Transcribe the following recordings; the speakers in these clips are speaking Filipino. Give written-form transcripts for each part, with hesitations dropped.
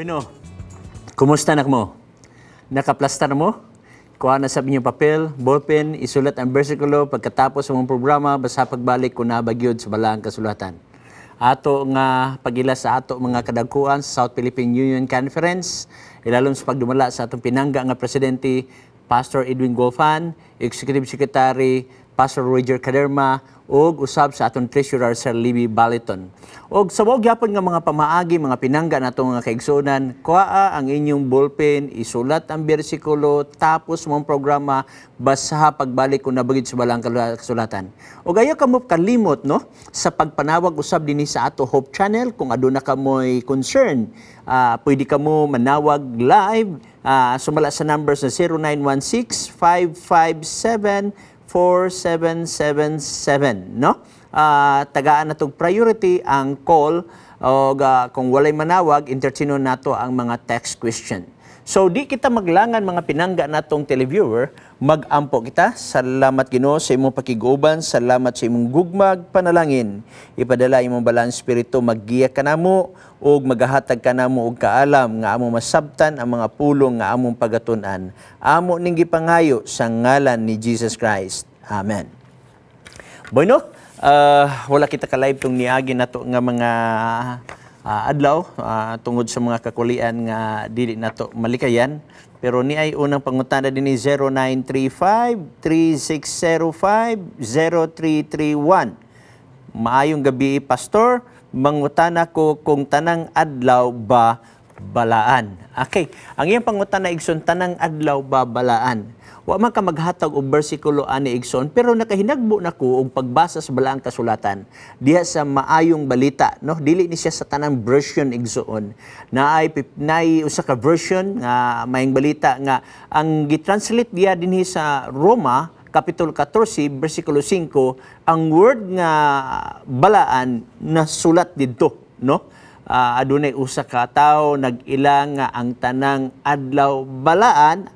Bueno, kumusta anak mo? Nakaplastar mo? Kuha na sabi niyo papel, ballpen, isulat ang bersikulo pagkatapos ng programa, basta pagbalik ko na bagyod sa balaang kasulatan. Ato nga pagila sa ato mga kadagkuan sa South Philippine Union Conference, ilalom sa pagdumala sa atong pinangga nga presidente, Pastor Edwin Golfan, Executive Secretary, Pastor Roger Caderma, ug usab sa atong treasurer Sir Libby Baliton. Og sa gyapon nga mga pamaagi, mga pinangga nato nga kaigsunan, kuha ang inyong ballpen, isulat ang bersikulo, tapos mong programa basa pagbalik kung nabagid sa balang kasulatan. Og ayo kamo kalimot no sa pagpanawag usab dinhi sa ato Hope Channel kung aduna ka mo'y concern, pwede ka mo manawag live, sumala sa numbers na 0916-557-4777, no? Tagaan na itong priority ang call o kung walay manawag, entertaino nato ang mga text question. So, di kita maglangan mga pinangga natong televiewer, mag-ampo kita. Salamat Ginoo sa imong pakiguban, salamat sa imong gugmag, panalangin. Ipadala imong balang espiritu, maggiya ka namo o magahatag ka namo og kaalam nga among masabtan ang mga pulong nga among pagatun-an. Amo ning gipangayo sa ngalan ni Jesus Christ. Amen. Bueno, wala kita ka-live tong niagi nato nga mga adlaw tungod sa mga kakulian nga dili nato malikayan, pero ni ay unang pangutana dinhi 0935-3605-0331. Maayong gabi pastor, mangutana ko kung tanang adlaw ba balaan. Okay, ang iyang pangutana igsoon, tanang adlaw ba balaan? Wa man ka maghatag og bersikulo ani igsoon, pero nakahinagbo nako og pagbasa sa balaang kasulatan diha sa maayong balita, no? Dili ni siya sa tanang version igsoon. Naay usa ka version nga maayong balita nga ang gitranslate diha dinhi sa Roma Kapitulo 14, versikulo 5, ang word nga balaan na sulat didto, no? Adunay usa ka tawo nag-ila nga ang tanang adlaw balaan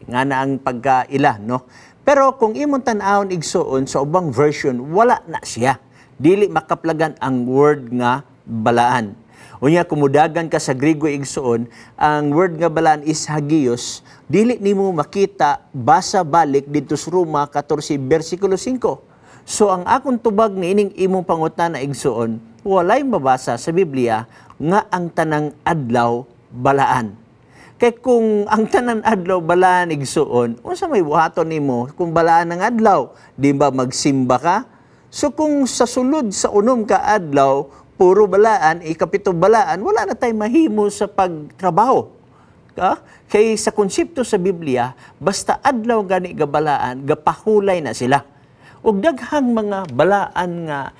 nga na ang pagkaila, no? Pero kung imong tan-awon igsuon sa ubang version, wala na siya. Dili makaplagan ang word nga balaan. Unya kumudagan ka sa Griego igsuon, ang word nga balaan is hagios, dili nimo makita basa balik dito sa Roma 14 bersikulo 5. So ang akong tubag nga ining imong pangutana igsuon, walay mabasa sa Biblia nga ang tanang adlaw balaan. Kay kung ang tanan adlaw balaan igsuon, unsa may buhaton nimo kung balaan ng adlaw, di ba magsimba ka? So kung sa sulod sa unom ka adlaw, puro balaan, ikapito balaan, wala na tay mahimo sa pagtrabaho. Kay sa konsepto sa Biblia, basta adlaw gani gabalaan, gapahulay na sila. Ug daghang mga balaan nga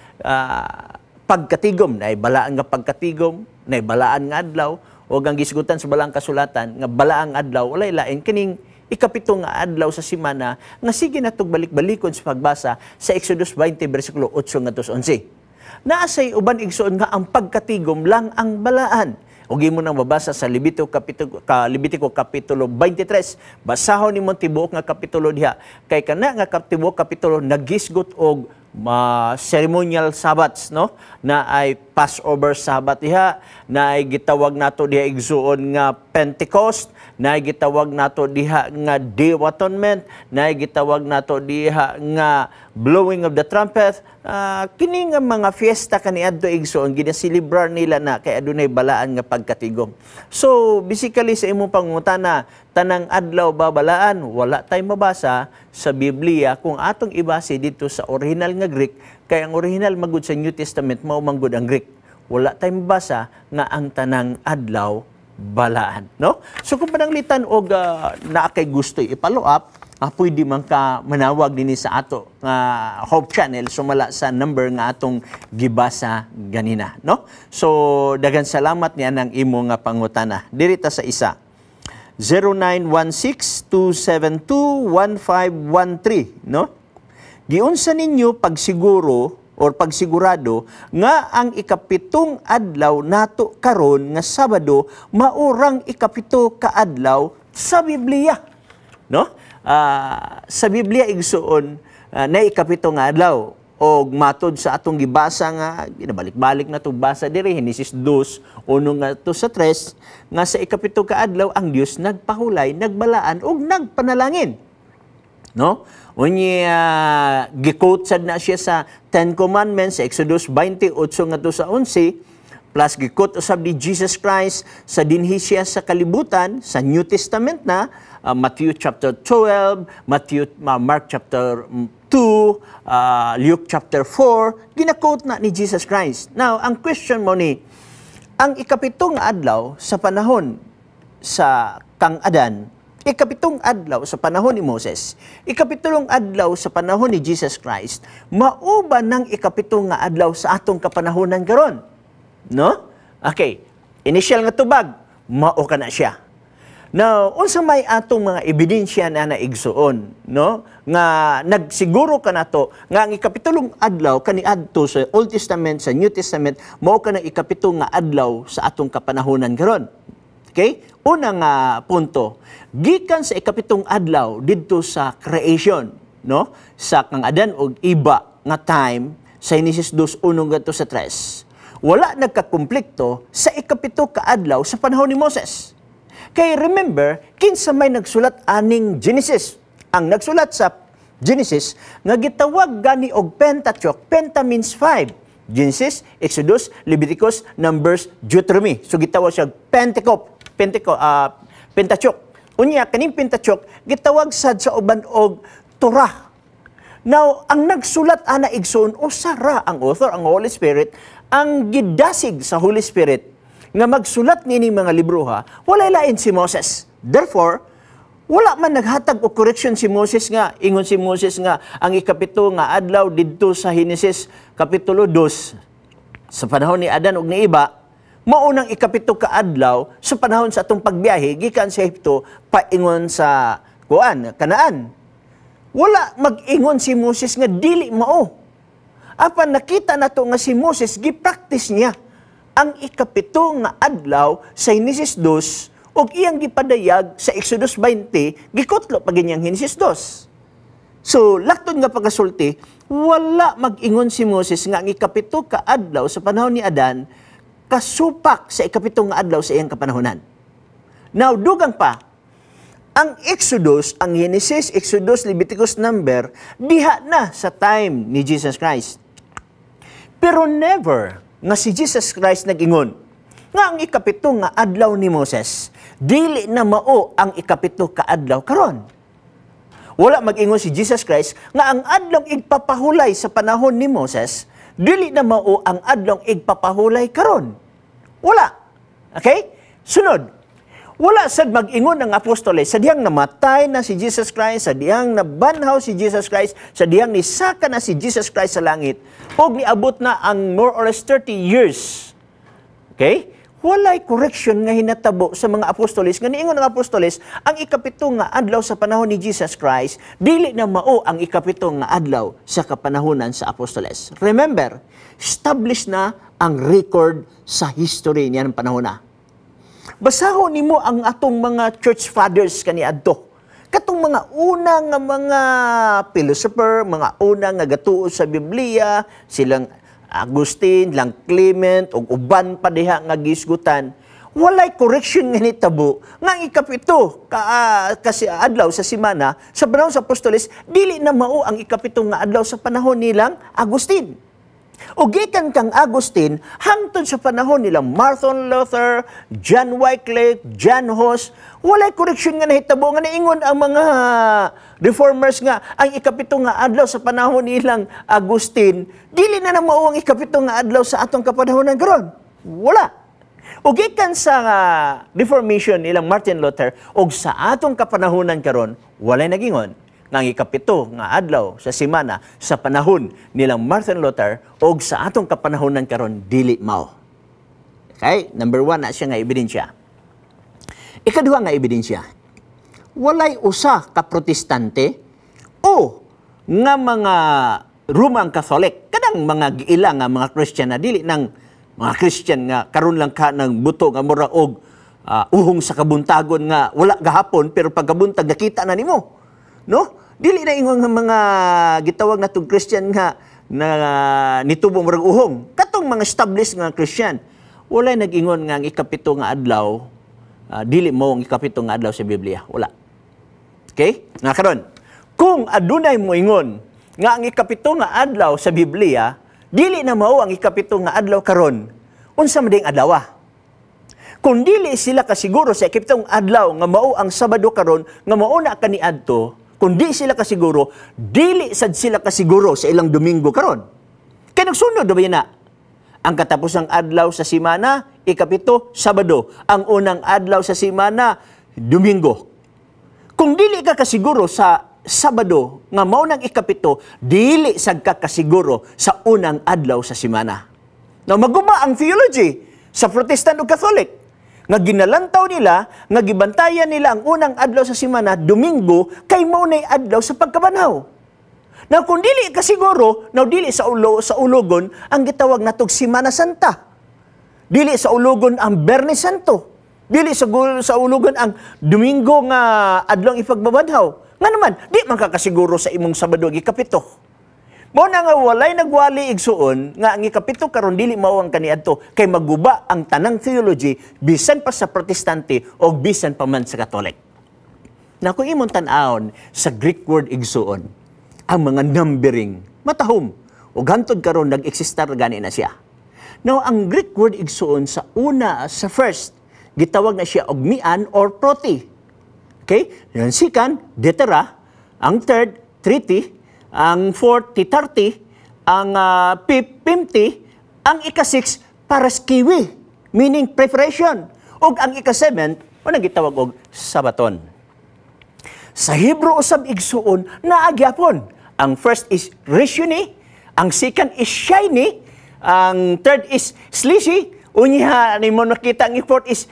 pagkatigom, na balaan nga pagkatigom, na balaan nga adlaw, o ang gisgutan sa balang kasulatan nga balaang adlaw walay lain kining ikapito nga adlaw sa semana nga sige natog balik-balikon sa pagbasa sa Exodus 20 bersikulo 8 ngadto 11. Naasay uban igsuon nga ang pagkatigom lang ang balaan. Ug imo nang mabasa sa Levitico kapitulo 23. Basahon nimo tibuok nga kapitulo diha. Kay kana nga tibuok kapitulo nagisgot og ceremonial Sabbats, no? Na ay Passover Sabbath diha, na ay gitawag nato diha igsuon nga Pentecost, na ay gitawag nato diha nga Day of Atonement, na ay gitawag nato diha nga blowing of the trumpet. Kini nga mga fiesta kaniadto igsuon ginaselebrar nila na kay adunay balaan nga pagkatigom. So basically sa imong pangutana, tanang adlaw ba balaan? Wala tay mabasa sa Biblia kung atong ibase dito sa original nga Greek, kay ang original magud sa New Testament mao manggod ang Greek. Wala tay mabasa nga ang tanang adlaw balaan, no? So kung pananglitan og naa kay gusto i-follow up, pwede man ka manawag dinhi sa ato nga Hope Channel, sumala sa number nga atong gibasa ganina, no? So daghang salamat niya ng imo nga pangutana. Diri ta sa isa. 0916-272-1513, no? Giunsa ninyo pagsiguro or pagsigurado nga ang ikapitong adlaw nato karon nga Sabado maurang ikapito ka adlaw sa Biblia, no? Sa Biblia igsuon na ikapito nga adlaw. o matod sa atong gibasa nga ginabalik-balik na to basa diri Henesis 2 uno nga to sa 3 nga sa ikapito ka adlaw ang Dios nagpahulay, nagbalaan ug nagpanalangin. No? Unya gi-quote sad na siya sa Ten Commandments sa Exodus 28 nga to sa 11 plus gi-quote usab ni Jesus Christ sa dinhi siya sa kalibutan sa New Testament na Matthew chapter 12, Mark chapter 2, Luke chapter 4, gina-quote na ni Jesus Christ. Now, ang question mo ni, ang ikapitong adlaw sa panahon sa kang Adan, ikapitong adlaw sa panahon ni Moses, ikapitulong adlaw sa panahon ni Jesus Christ, mauba ng ikapitong nga adlaw sa atong kapanahonan karon. No? Okay. Initial nga tubag, mao ka na siya. Now, unsa may atong mga ebidensya na naigsuon, no? Nga nagsiguro ka na to, nga ang ikapitulong adlaw kaniadto sa Old Testament, sa New Testament, mao ka ng ikapitong nga adlaw sa atong kapanahonan karon. Okay? Unang punto, gikan sa ikapitong adlaw didto sa creation, no? Sa kang Adan og iba nga time sa Henesis 2:1 ngadto sa 3. Wala nagkakumplikto sa ikapito ka adlaw sa panahon ni Moses. Kay remember, kinsa may nagsulat aning Genesis. Ang nagsulat sa Genesis nga gitawag gani og Pentateuch. Penta means 5. Genesis, Exodus, Leviticus, Numbers, Deuteronomy. So gitawag siya Pentateuch. Unya kaning Pentateuch gitawag sad sa uban og Torah. Now, ang nagsulat ana igsoon usara ang author, ang Holy Spirit, ang gidasig sa Holy Spirit nga magsulat nining mga libro wala lain si Moses. Therefore, wala man naghatag o correction si Moses nga, ingon si Moses nga, ang ikapito nga adlaw didto sa Henesis kapitulo 2, sa panahon ni Adan ug ni iba, maunang ikapito ka adlaw sa panahon sa atong pagbiyahe, gikan sa Ehipto, paingon sa Kanaan. Wala mag-ingon si Moses nga dili mao. Apan nakita nato nga si Moses, gi-practice niya ang ikapito nga adlaw sa Henesis 2 ug iyang gipadayag sa Exodus 20, gikutlo pa ganyang Henesis 2. So, lakton nga pagasulti, wala mag-ingon si Moses nga ang ikapito ka adlaw sa panahon ni Adan kasupak sa ikapito nga adlaw sa iyang kapanahonan. Now, dugang pa, ang Exodus, ang Genesis, Exodus, Leviticus, Number, diha na sa time ni Jesus Christ. Pero never nga si Jesus Christ nag-ingon nga ang ikapito nga adlaw ni Moses, dili na mao ang ikapito ka adlaw karon. Wala mag-ingon si Jesus Christ nga ang adlaw igpapahulay sa panahon ni Moses, dili na mao ang adlaw igpapahulay karon. Wala. Okay? Sunod. Wala sad mag-ingon ng apostoles sa diyang namatay na si Jesus Christ, sa diyang nabanhaw si Jesus Christ, sa diyang nisaka na si Jesus Christ sa langit, o niabot na ang more or less 30 years. Okay? Walay correction nga hinatabo sa mga apostoles. Nga niingon ng apostoles, ang ikapito nga adlaw sa panahon ni Jesus Christ, dili na mao ang ikapito nga adlaw sa kapanahonan sa apostoles. Remember, established na ang record sa history niya ng panahon na. Basahon nimo ang atong mga church fathers kaniadto. Katong mga una nga mga philosopher, mga una nga gatuo sa Biblia, silang Agustin, lang Clement, ug uban pa diha nga gisgutan, walay correction nga nitabo nga ikapito kasi adlaw sa semana sa panahon sa apostoles, dili na mao ang ikapito nga adlaw sa panahon nilang Agustin. O gikan kang Agustin, hangtod sa panahon nilang Martin Luther, John Wycliffe, John Hus, walay correction nga nahitabo nga naingon ang mga reformers nga ang ikapito nga adlaw sa panahon nilang Agustin, dili na mao ang ikapito nga adlaw sa atong kapanahonan karon. Wala. O gikan sa Reformation nilang Martin Luther og sa atong kapanahonan karon, walay nagingon nga ikapito nga adlaw sa semana sa panahon nilang Martin Luther og sa atong kapanahonan karon dili mao. Okay? Number 1 na siya nga ebidensya. Ikaduha nga ebidensya. Walay usa ka protestante o nga mga Roman Catholic, kanang mga giila nga mga Christian na dili nang mga Christian nga karon lang ka ng buto nga mura og uhong sa kabuntagon nga wala gahapon pero pagkabuntag nakita na nimo. No? Dili na ingon nga mga gitawag natong Christian nga na nitubo murag uhong. Katong mga established nga Christian, walay nag-ingon nga ang ikapito nga adlaw, dili mo ang ikapito nga adlaw sa Biblia. Wala. Okay? Nga karon, kung adunay mo ingon nga ang ikapito nga adlaw sa Biblia, dili na mao ang ikapito nga adlaw karon, unsa man ding adlaw? Kung dili sila kasiguro sa ikapitong adlaw nga mao ang Sabado karon, nga mao na kaniadto, kung di sila kasiguro, dili sad sila kasiguro sa ilang Domingo karon. Kaya nagsunod ba na? Ang katapusang adlaw sa simana, ikapito, Sabado. Ang unang adlaw sa simana, Domingo. Kung dili ka kasiguro sa Sabado, nga mao nang ikapito, dili sad ka kasiguro sa unang adlaw sa simana. Now, maguma ang theology sa Protestant o Catholic. Nga ginalantaw nila, nga gibantayan nila ang unang adlaw sa simana, Domingo, kay mao nay adlaw sa pagkabanaw. Now, kung dili ka siguro, now dili sa ulogon, ang gitawag natog Semana Santa. Dili sa ulogon ang Bernes Santo. Dili sa ulogon ang Domingo nga adlaw ipagbabanhaw. Nga naman, di man ka kasiguro sa imong Sabado ikapito. Mao na nga walay nagwali igsuon nga ang ikapito karon dili mao ang kaniadto kay maguba ang tanang theology bisan pa sa Protestante o bisan pa man sa Catholic. Na kung imong tan-awon sa Greek word igsuon, ang mga numbering matahom ug hantod karon nag-eksistar gani na siya. Now ang Greek word igsuon sa sa first gitawag na siya og mian or proti. Okay? Ang second, detera, ang third, triti, ang fourth, titarti, ang fifth, pimti, ang ika-six, paraskiwi, meaning preparation. O ang ika-seventh, o nagitawag og sabaton. Sa Hebrew usab igsuon, naagyapon. Ang first is rishuni, ang second is shiny, ang third is slishi, unya ni mo nakita ang fourth is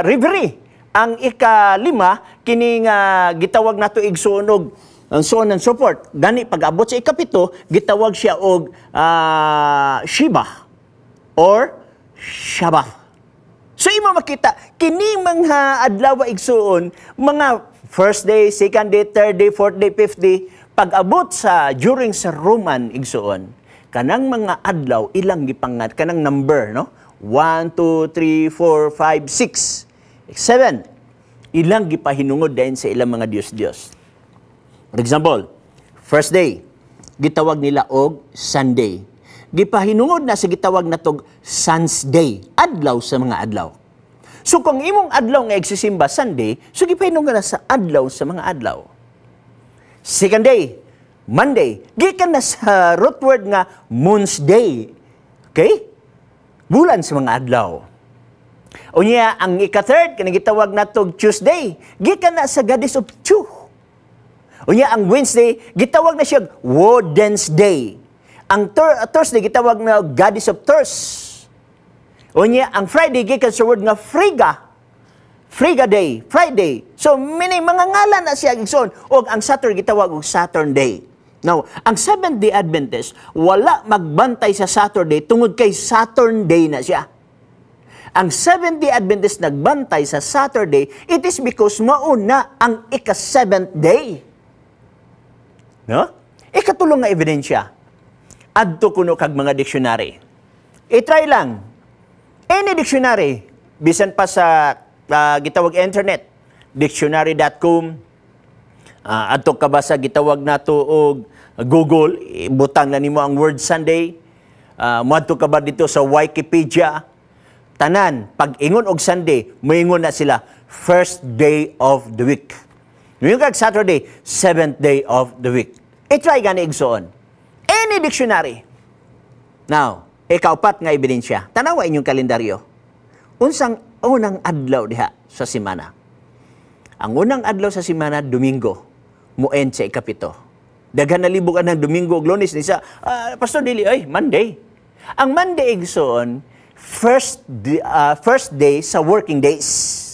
rivery. Ang ika-lima, kining gitawag nato igsuon og and so on and so forth. Gani, pag-abot sa ikapito, gitawag siya og Shiba or Shabbat. So, imo makita, kini mga adlaw igsuon, mga first day, second day, third day, fourth day, fifth day, pag-abot during sa Roman igsuon, kanang mga adlaw, ilang gipangat, kanang number, no? 1, 2, 3, 4, 5, 6, 7. Ilang gipahinungod din sa ilang mga Diyos-Diyos. For example, first day, gitawag nila og Sunday. Gipahinungod na sa gitawag na tog Sun's Day, adlaw sa mga adlaw. So kung imong adlaw nga igsisimba Sunday, so gipahinungod na sa adlaw sa mga adlaw. Second day, Monday, gikan na sa root word nga Moon's Day. Okay? Bulan sa mga adlaw. Unya, ang ika-third, kinagitawag na tog Tuesday, gikan na sa goddess of Chu. Unya, ang Wednesday, gitawag na siya Wednesday. Ang Thursday, gitawag na Goddess of Thurs. Unya, ang Friday, gikan sa word nga Friga. Friga Day, Friday. So, meaning, mga ngalan na siya igsoon. O ang Saturday, gitawag og Saturn Day. Now, ang Seventh-day Adventist, wala magbantay sa Saturday tungod kay Saturn Day na siya. Ang Seventh-day Adventist nagbantay sa Saturday, it is because mauna ang ika-7th day. No? Ikatulong nga ebidensya. Adto kuno kag mga dictionary. I-try lang. Any dictionary, bisan pa sa gitawag internet, dictionary.com, adto ka ba sa gitawag nato og Google, butang na nimo ang word Sunday, moadto ka ba dito sa Wikipedia, tanan, pag ingon og Sunday, moingon na sila, first day of the week. Ngayon kag Saturday, 7th day of the week. I-try gani igsoon. Any dictionary. Now, ikaupat nga ebidensya. Tanawa inyong kalendaryo. Unsang unang adlaw diha sa semana. Ang unang adlaw sa semana, Domingo. Muend sa ikapito. Daghan na libugan ng Domingo ug Lunes nisa. Pastor Dili, Monday. Ang Monday igsoon, first day sa working days.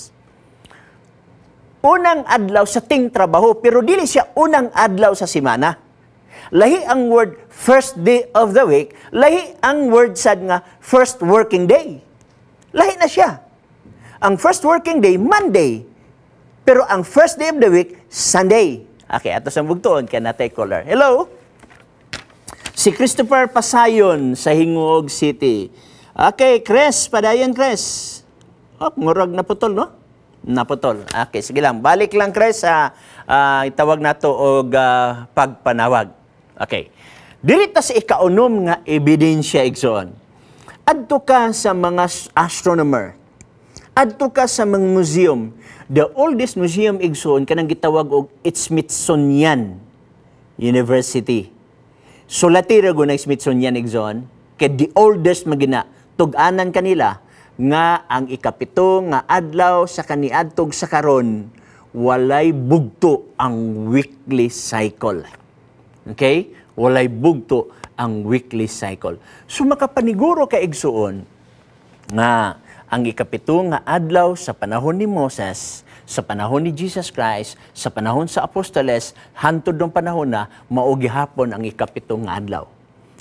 Unang adlaw sa ting trabaho, pero dili siya unang adlaw sa semana. Lahi ang word first day of the week, lahi ang word sad nga first working day. Lahi na siya. Ang first working day, Monday. Pero ang first day of the week, Sunday. Okay, ato sa bugtuon, kaya natay caller. Hello? Si Christopher Pasayon sa Hinguog City. Okay, Chris, padayon, Chris. Oh, murag naputol, no? Naputol. Okay, sige lang. Balik lang, Chris, itawag na to og pagpanawag. Okay. Dirita sa ikaunom nga ebidensya, igsoon. Adto ka sa mga astronomer. Adto ka sa mga museum. The oldest museum, igsoon, kanang gitawag og Smithsonian University. Sulatira go ng Smithsonian, igsoon, kay the oldest magina, tug-anan kanila, nga ang ikapito nga adlaw sa kaniadtog sa karon walay bugto ang weekly cycle. Okay? Walay bugto ang weekly cycle. So makapaniguro ka igsuon nga ang ikapito nga adlaw sa panahon ni Moses, sa panahon ni Jesus Christ, sa panahon sa apostoles, hantod ng panahon na mao gihapon ang ikapito nga adlaw.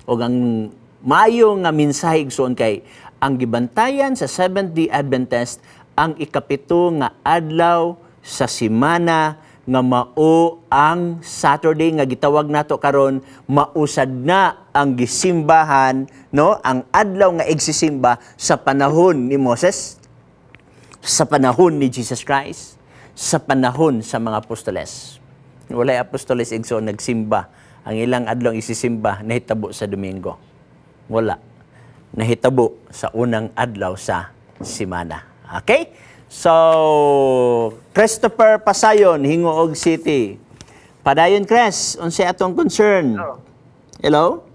O ang maayo nga mensahe igsuon kay ang gibantayan sa Seventh-day Adventist ang ikapito nga adlaw sa semana nga mao ang Saturday nga gitawag nato karon, mausad na ang gisimbahan, no, ang adlaw nga igsisimba sa panahon ni Moses, sa panahon ni Jesus Christ, sa panahon sa mga apostoles. Walay apostoles igsoon nagsimba, ang ilang adlaw isisimba nahitabo sa Domingo. Wala. Nahitabo sa unang adlaw sa semana. Okay? So, Christopher Pasayon, Hinguog City. Padayon, Chris, unsay atong concern? Hello?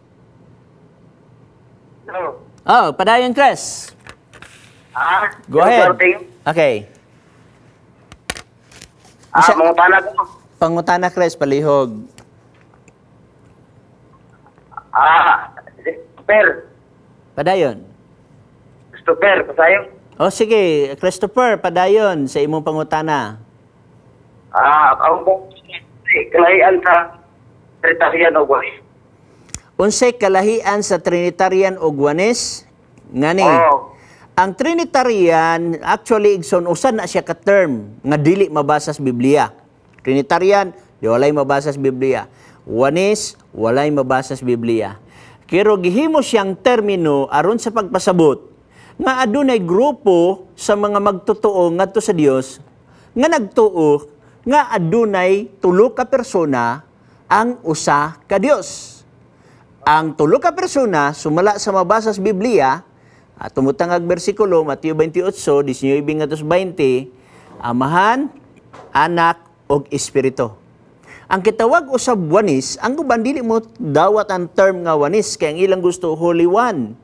Hello? Oh, padayon, Chris. Go ahead. Okay. Mangutana ko. Pangutana, Chris, palihog. Per. Padayon. Christopher, pasayo. O sige, Christopher, padayon sa imong pangutana. Ang kalahian sa Trinitarian o Guanes. Unsay kalahian sa Trinitarian o Guanes? Ngani. Ang Trinitarian, actually, igsoon, usan na siya ka-term nga dili mabasa sa Biblia. Trinitarian, di walay mabasa sa Biblia. Guanes, walay mabasa sa Biblia. Kero gihimo siyang termino aron sa pagpasabot nga adunay grupo sa mga magtotoo ngadto sa Dios nga nagtuo nga adunay tulo ka persona ang usa ka Dios. Ang tulo ka persona sumala sa mabasa sa Biblia, tumutang ang bersikulo Mateo 28:19-20, Amahan, Anak ug Espiritu. Ang kitawag usab wanis, ang uban dili mo dawat ang term nga wanis kay ang ilang gusto Holy One.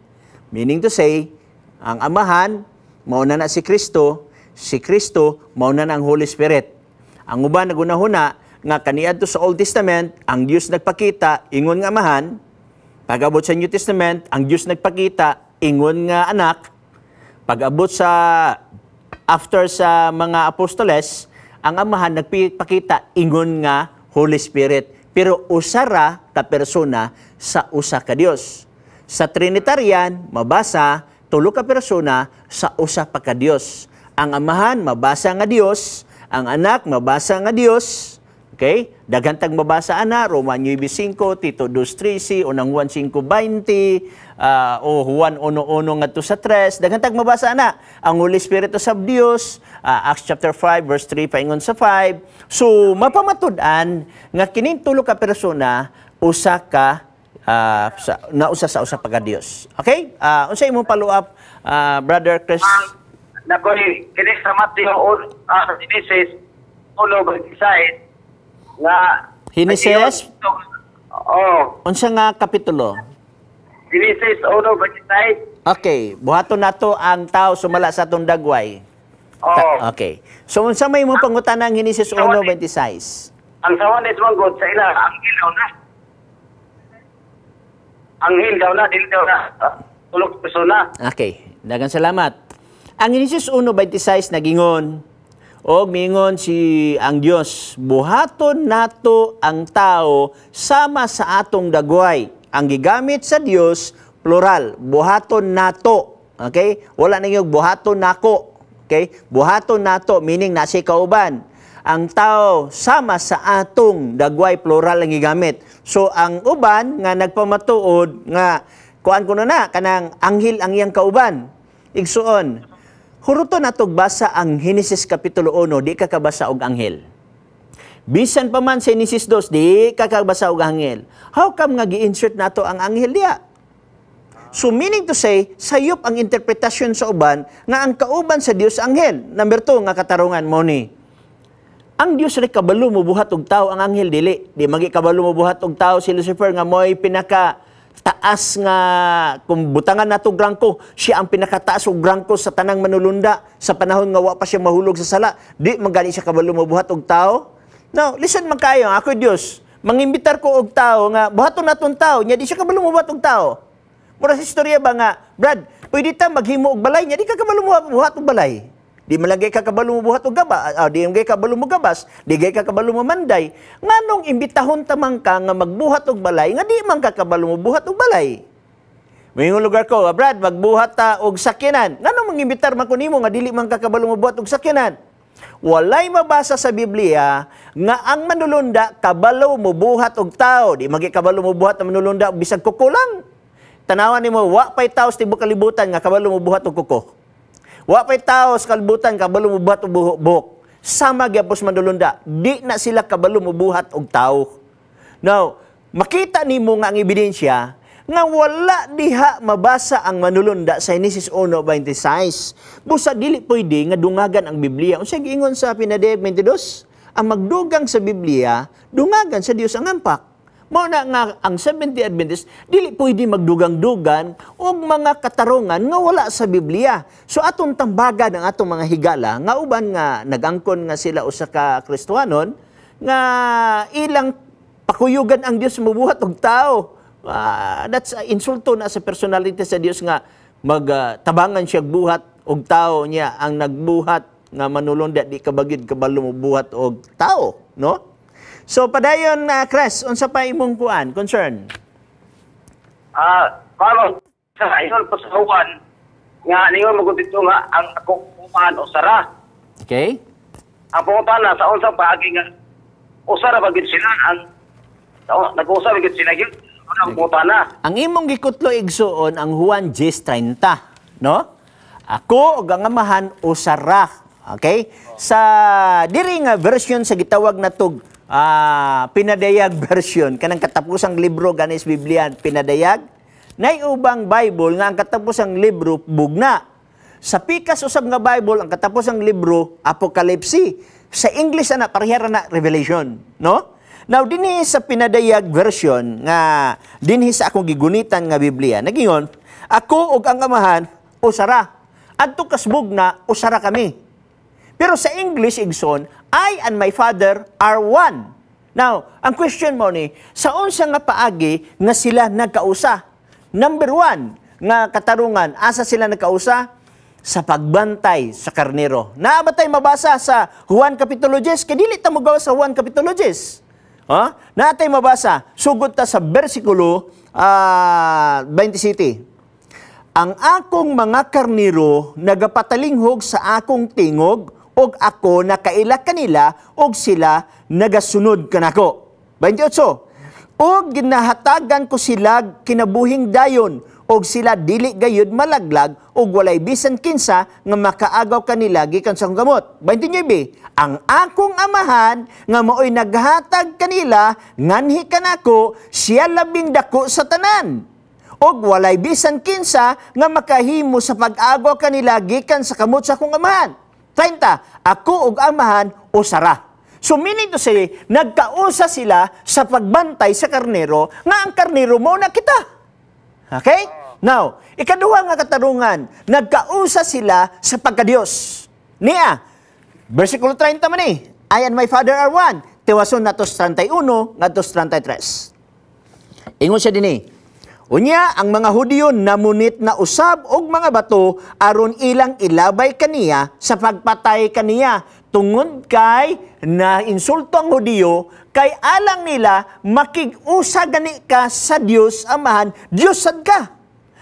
Meaning to say, ang Amahan mauna na si Kristo mauna na ang Holy Spirit. Ang uban nagunahuna nga kaniadto sa Old Testament, ang Dios nagpakita ingon nga Amahan. Pag-abot sa New Testament, ang Dios nagpakita ingon nga Anak. Pag-abot sa after sa mga apostoles, ang Amahan nagpakita ingon nga Holy Spirit. Pero usara ka persona sa usa ka Dios. Sa Trinitarian, mabasa tulo ka persona sa usa pa ka Dios. Ang Amahan mabasa nga Dios, ang Anak mabasa nga Dios. Okay? Daghantang mabasa ana Roma 9:5, Tito 2:13, unang Juan 5:20, o Juan 1:1 ngadto sa 3. Daghantang mabasa ana ang Holy Spirit sa Dios, Acts chapter 5 verse 3 paingon sa 5. So mapamatud-an nga kining tulo ka persona usa ka usa sa usa pa ka Dios. Okay? Unsa imong follow-up, Brother Chris? Nakoy kini sa Mateo sa Genesis 1:26 nga Genesis? Unsa nga kapitulo? Genesis 1:26. Okay, buhaton nato ang tao sumala sa atong dagway. Okay. So unsa may imong pangutana ang Genesis 1:26? Ang sawan is manggod sa ila ang ilaw na. Ang daw na, dili daw na. Tulog persona. Okay, daghang salamat. Ang Genesis 1:26 nagingon, og mingon si ang Dios, buhaton nato ang tao sama sa atong dagway. Ang gigamit sa Dios plural, buhaton nato. Okay? Wala na yung buhaton nako. Okay? Buhaton nato meaning nasi kauban. ang tao sama sa atong dagway plural ang gigamit. So ang uban nga nagpamatuod nga kuan kuno na kanang anghel ang iyang kauban. Igsuon, huruton natog basa ang Genesis kapitulo 1, di ka kabasa og anghel. Bisan pa man sa Genesis 2, di ka kabasa og anghel. How come nga gi-insert nato ang anghel diya? So meaning to say, sayop ang interpretasyon sa uban nga ang kauban sa Dios anghel. Number 2 nga katarungan mo ni. Ang Dios ray kabalo mo buhat og tao, ang anghel dili. Di magi kabalo mo buhat og tao si Lucifer nga mo'y pinaka taas nga kung butangan nato grangko, siya ang pinakataas og grangko sa tanang manulunda sa panahon nga wa pa siya mahulog sa sala. Di magani siya kabalo mo buhat og tao. Now, listen man kayo, ako Dios, mangimbitar ko og tao nga buhaton naton tao, nya di siya kabalo mo buhat og tao. Mura sa istorya ba nga, Brad, pwede ta maghimo og balay, nya di ka kabalo mo buhat og balay. Di malagay ka kabalo mo buhat og gabas, di malagay ka kabalo mo gabas, di gay ka kabalo mo manday. Nganong imbitahon tamang ka nga magbuhat og balay, nga di man ka kabalo mo buhat og balay. May lugar ko, Brad, magbuhat ta og sakyanan. Nganong mangimbitar man ko nimo nga dili man ka kabalo mo buhat og sakyanan? Walay mabasa sa Biblia nga ang manulunda kabalo mo buhat og tao, di magi kabalo mo buhat ang manulunda bisag kukulang. Tanawan nimo wa pay tawo sa tibuok kalibutan nga kabalo mo buhat og kuko. Wa pay tawo sa kalibutan kabalo mo buhat og buhok. Sama gyapos manulunda, di na sila kabalo mo buhat og tawo. Now, makita nimo nga ang ebidensya nga wala diha mabasa ang manulunda sa Genesis 1:26. Busa dili pwede nga dungagan ang Biblia. Unsa giingon sa Pinadayag 22? Ang magdugang sa Biblia, dungagan sa Dios ang ampak. Mao na nga ang Seventh-day Adventist dili pwede magdugang-dugan og mga katarungan nga wala sa Biblia. So atong tambagan ang atong mga higala nga uban nga nagangkon nga sila usa ka Kristiyanon nga ilang pakuyugan ang Dios mabuhat og tao. That's insulto na sa personality sa Dios nga magtabangan siya buhat og tao niya ang nagbuhat nga manulunda di kabagid kabalo mo buhat og tao, no? So padayon na Chris, unsa pa imong kuan concern? Karon sa ingon pasawan nga ningon magudito nga ang akong kuan o sara. Okay? Ang pangutana sa unsang paagi nga usara bagid sila ang nag-usab bagid sila gyud ang pangutana. Ang imong gikutlo igsuon ang Juan 10:30, no? Ako ug ang amahan usara. Okay? Sa diri nga version sa gitawag natog Pinadayag version, kanang katapusang libro ganis Biblia Pinadayag, nay ubang Bible nga ang katapusang libro bugna. Sa pikas usab nga Bible ang katapusang libro Apocalypse. Sa English ana parehara na Revelation, no? Now dinhi sa Pinadayag version nga dinhi sa akong gigunitan nga Biblia, nagingon, ako ug ang amahan usara. Adto kasbugna usara kami. Pero sa English igsoon, I and my Father are one. Now, ang question mo ni, sa unsa nga paagi nga sila nagkausa? Number 1, nga katarungan, asa sila nagkausa? Sa pagbantay sa karnero. Naabatay mabasa sa Juan Kapitulo 10, kaya dili ta mogaw sa Juan Kapitulo 10. Naatay mabasa, sugod ta sa versikulo 27. Ang akong mga karnero nagapatalinghog sa akong tingog, og ako nakaila kanila, og sila nagasunod kanako. 28. Og ginahatagan ko sila kinabuhing dayon, og sila dili gayud malaglag, og walay bisan kinsa nga makaagaw kanila gikan sa gamot. 29. Ang akong amahan nga maoy naghatag kanila nganhi kanako, siya labing dako sa tanan. Og walay bisan kinsa nga makahimo sa pag-agaw kanila gikan sa kamot sa akong amahan. 30. Ako ug amahan usara. So meaning to say, nagkausa sila sa pagbantay sa karnero, nga ang karnero mo na kita. Okay? Now, ikaduha nga katarungan, nagkausa sila sa pagkadiyos. Niya, versikulo 30 man I and my Father are one. Tiwason na tos 31, nga tos 33. Ingon siya din unya, ang mga Hudyo namunit na usab og mga bato aron ilang ilabay kaniya sa pagpatay kaniya. Tungod kay na insulto ang Hudyo, kay alang nila makig-usa gani ka sa Dios Amahan, Dios sad ka.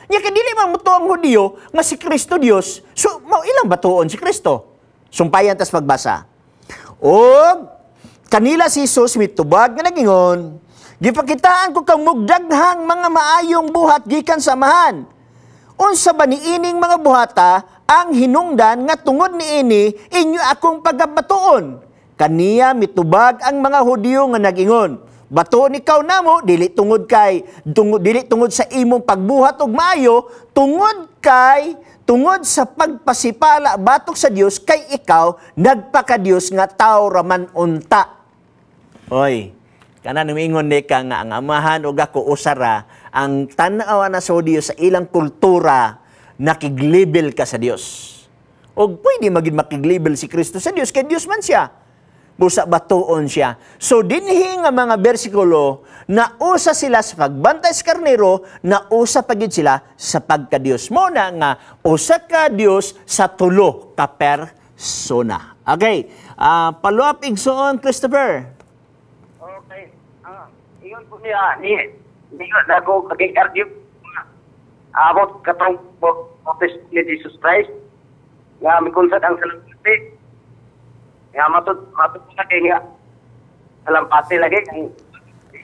Nya kay dili man muto ang Hudyo nga si Kristo Dios, so mao ilang batuon si Kristo. Sumpayan tas pagbasa. O kanila si Jesus mitubag nga nagingon, gipakitaan ko kang mugdaghang mga maayong buhat gikan sa amahan. Unsa ba niining mga buhata ang hinungdan nga tungod niini inyo akong pagabatuon? Kaniya mitubag ang mga Hudyo nga nagingon, batuon ikaw namo dili tungod sa imong pagbuhat og maayo, tungod sa pagpasipala batok sa Dios kay ikaw nagpaka-Dios nga tawo raman unta. Oy, kana numingon ni ka nga ang amahan ug ako usara ang tan-aw na sa Hudyo sa ilang kultura nakiglibel ka sa Dios. Og pwede maging makiglibel si Kristo sa Dios kay Dios man siya. Busa batuon siya. So dinhi nga mga bersikulo na usa sila sa pagbantay sa karnero, na usa pagid sila sa pagka-Dios. Mo na nga usa ka Dios sa tulo ka persona. Okay. Follow up igsoon, Christopher. Okay. Iyon po niya, hindi na ako kag-argue about katong baptism ni Jesus Christ. Nga mikunsat ang salampati. Nga matod na kay nga salampati lagi. Kaya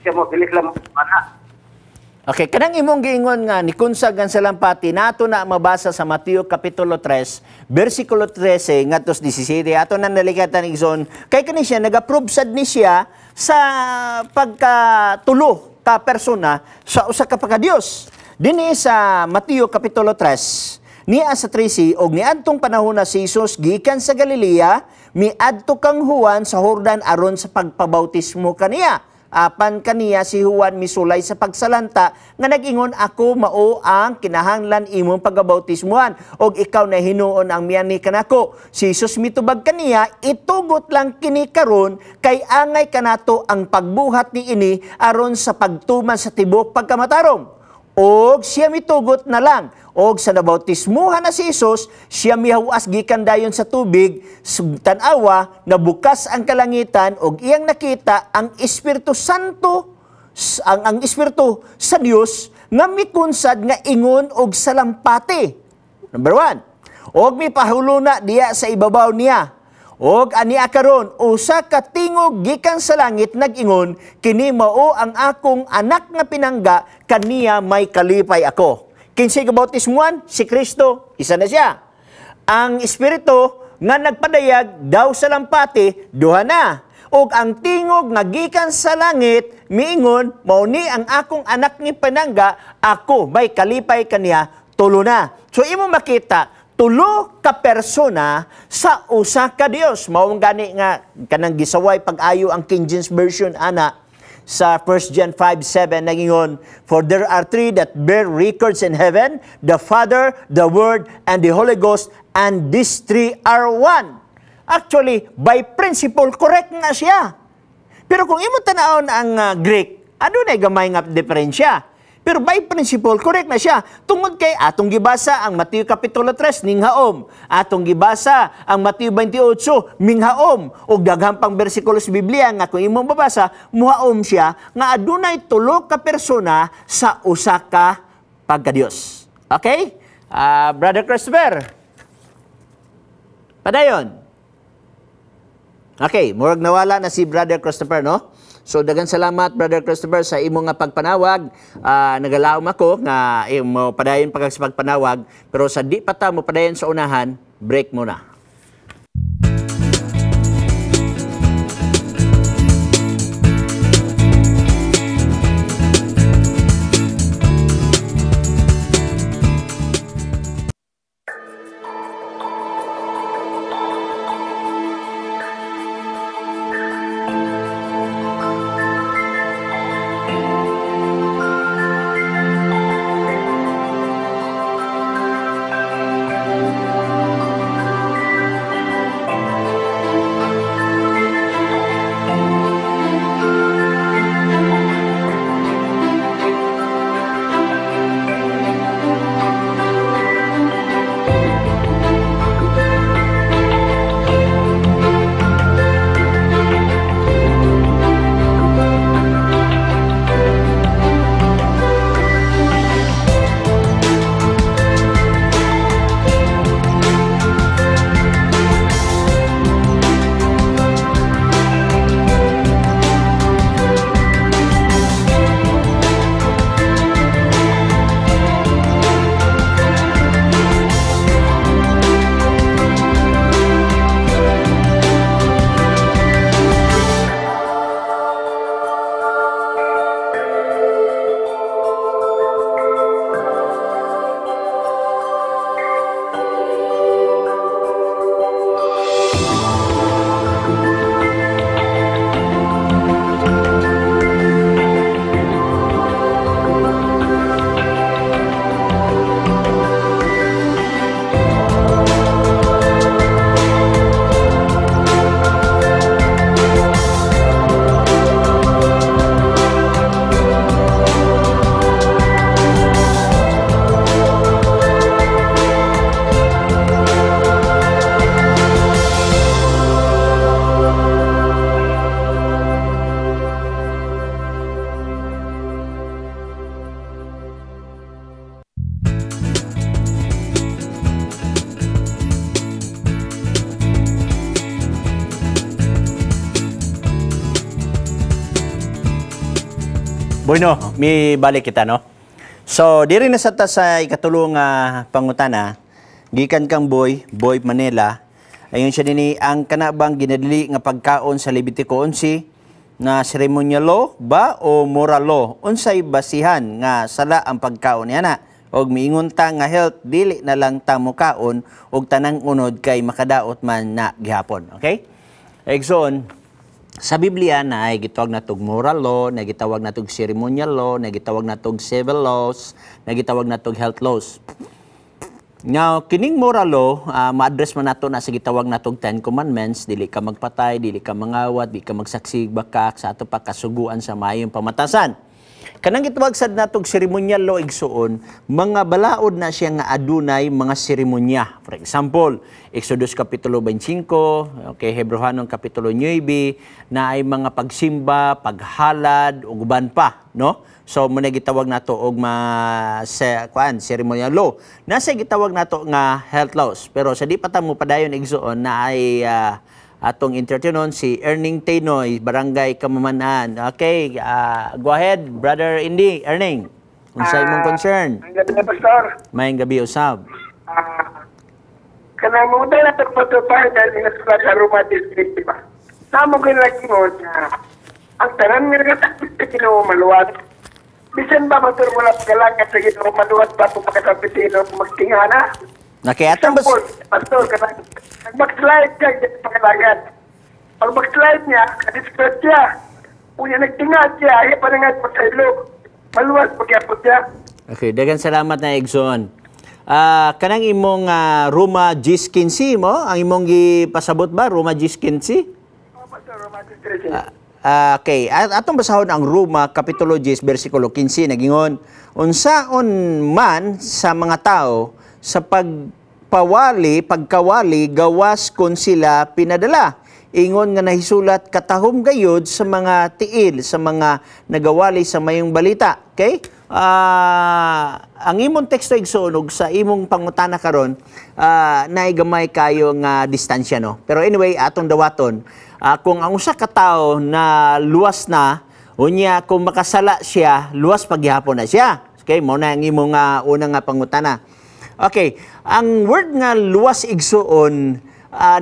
siya mo bilis lang mana. Okay, kanang imong giingon nga ni kunsag ang salampati nato na mabasa sa Mateo kapitulo 3, bersikulo 13 ngadto 17. Ato na nalikatan igsoon kay kani siya nag-approve sad ni siya sa pagkatulo ka persona sa usa ka pagka-Dios. Dinhi sa Mateo kapitulo 3, niya sa 13 og niadtong panahon na si Jesus gikan sa Galilea, miadto kang Juan sa Jordan aron sa pagpabautismo kaniya. Apan kaniya si Juan misulay sa pagsalanta nga nag-ingon, ako mao ang kinahanglan imong pagabautismuhan og ikaw na hinuon ang miyani kanako. Si Jesus mitubag kaniya, itugot lang kini karon kay angay kanato ang pagbuhat ni ini aron sa pagtuman sa tibok pagkamatarong. Og siya mitugot na lang. Og sa nabautismuhan na si Jesus, siya mihawas gikan dayon sa tubig, tan-awa, nabukas ang kalangitan, og iyang nakita ang Espiritu Santo, ang Espiritu sa Dios, nga mikunsad nga ingon og salampati. Number 1. Og mipahuluna diya sa ibabaw niya. Og ania karon usa ka tingog gikan sa langit nag-ingon, kini mao ang akong anak nga pinangga, kaniya may kalipay ako. Kinsay gabautismuhan? Si Kristo, isa na siya. Ang Espiritu nga nagpadayag daw sa lampati, duha na. Og ang tingog nga gikan sa langit miingon, mao ni ang akong anak ni pinangga, ako may kalipay kaniya, tulo na. So imo makita tulo ka persona sa usa ka Dios. Mao gani nga kanang gisaway pag-ayo ang King James Version ana sa 1 John 5:7 nagingon, for there are three that bear records in heaven, the Father, the Word, and the Holy Ghost, and these three are one. Actually, by principle, correct nga siya. Pero kung imo tanawon ang Greek, adunay gamay nga diferensya. Pero by principle, correct na siya. Tungod kay atong gibasa ang Mateo Kapitulo 3, ninghaom. Atong gibasa ang Mateo 28, minghaom. O daghang pang bersikulo sa Biblia nga kung imong babasa, muhaom siya nga adunay tulo ka persona sa usa ka pagka-Dios. Okay? Brother Christopher. Padayon. Okay, murag nawala na si Brother Christopher, no? So, dagan salamat, Brother Christopher, sa imo nga pagpanawag. Nagalaom ako nga mo padayon pagpanawag, pero sa di pa ta mo padayon sa unahan, break muna. Bueno, may balik kita, no? So, diri na sa ta sa ikatulong pangutana, gikan kang Boy Manila, ayon siya nini, ang kanabang ginadili nga pagkaon sa Levitico 11, na ceremonial law ba o moral law? Unsay basihan nga sala ang pagkaon niya na? Og miingon ta nga health, dili na lang ta mukaon og tanang unod kay makadaot man na gihapon. Okay? Exon, sa Biblia na ay gitawag na tog moral law, na gitawag na tog ceremonial law, na gitawag na tog civil laws, na gitawag na tog health laws. Now, kining moral law, ma-address man nato na sa gitawag na tog 10 commandments, dili ka magpatay, dili ka mangawat, dili ka magsaksi bakak, sa ato pa kasuguan sa maayong pamatasan. Kanang gitawag sad natog ceremonial law igsuon, mga balaod na siya nga adunay mga seremonya. For example, Exodus kapitulo 25, okay, Hebrehanong kapitulo 9, na ay mga pagsimba, paghalad ug uban pa, no? So muna gitawag nato og ceremonial law. Nasa gitawag nato nga health laws. Pero sa di pa ta mo padayon igsuon na ay atong entertainon si Erning Tenoy, Barangay Kamamanaan. Okay, go ahead, Brother Indy. Erning, unsay imong concern? Ang gabi na, Pastor. Mayong gabi usab. Kanang mo tayo na pagpatupay dahil nasulat sa Roma District, di ba? Samo ginlaki mo na ang tanan nga nagatakot sa Ginoo maluwat. Bisan ba matulwala pagalagat sa Ginoo maluwat ba kung makasapitino magtingana? Nakayatan ba? Pastor, kanang nag-backslide ka dyan sa pagalagat. Pag backslide niya, kadiscret siya. Unya nagtingat siya, ayaw pa na nga sa ilog. Maluwat pagyapot siya. Okay, dagan salamat na Exxon. Kanang imong Roma Gis 15 mo, ang imong gipasabot ba Roma Gis 15? Pastor, Roma District. Okay, atong basahon ang Roma kapitulo 10 bersikulo 15 nagingon, unsaon man sa mga tao sa pagkawali gawas kon sila pinadala. Ingon nga nahisulat katahom gayud sa mga tiil, sa mga nagawali sa mayong balita. Okay? Ang imong teksto igsunog sa imong pangutana karon, naigamay kayo nga distansya, no? Pero anyway, atong dawaton, kung ang usa ka tawo na luwas na, unya kung makasala siya, luwas paghihapon na siya. Okay? Mao na ang imong unang pangutana. Okay, ang word nga luwas igsuon,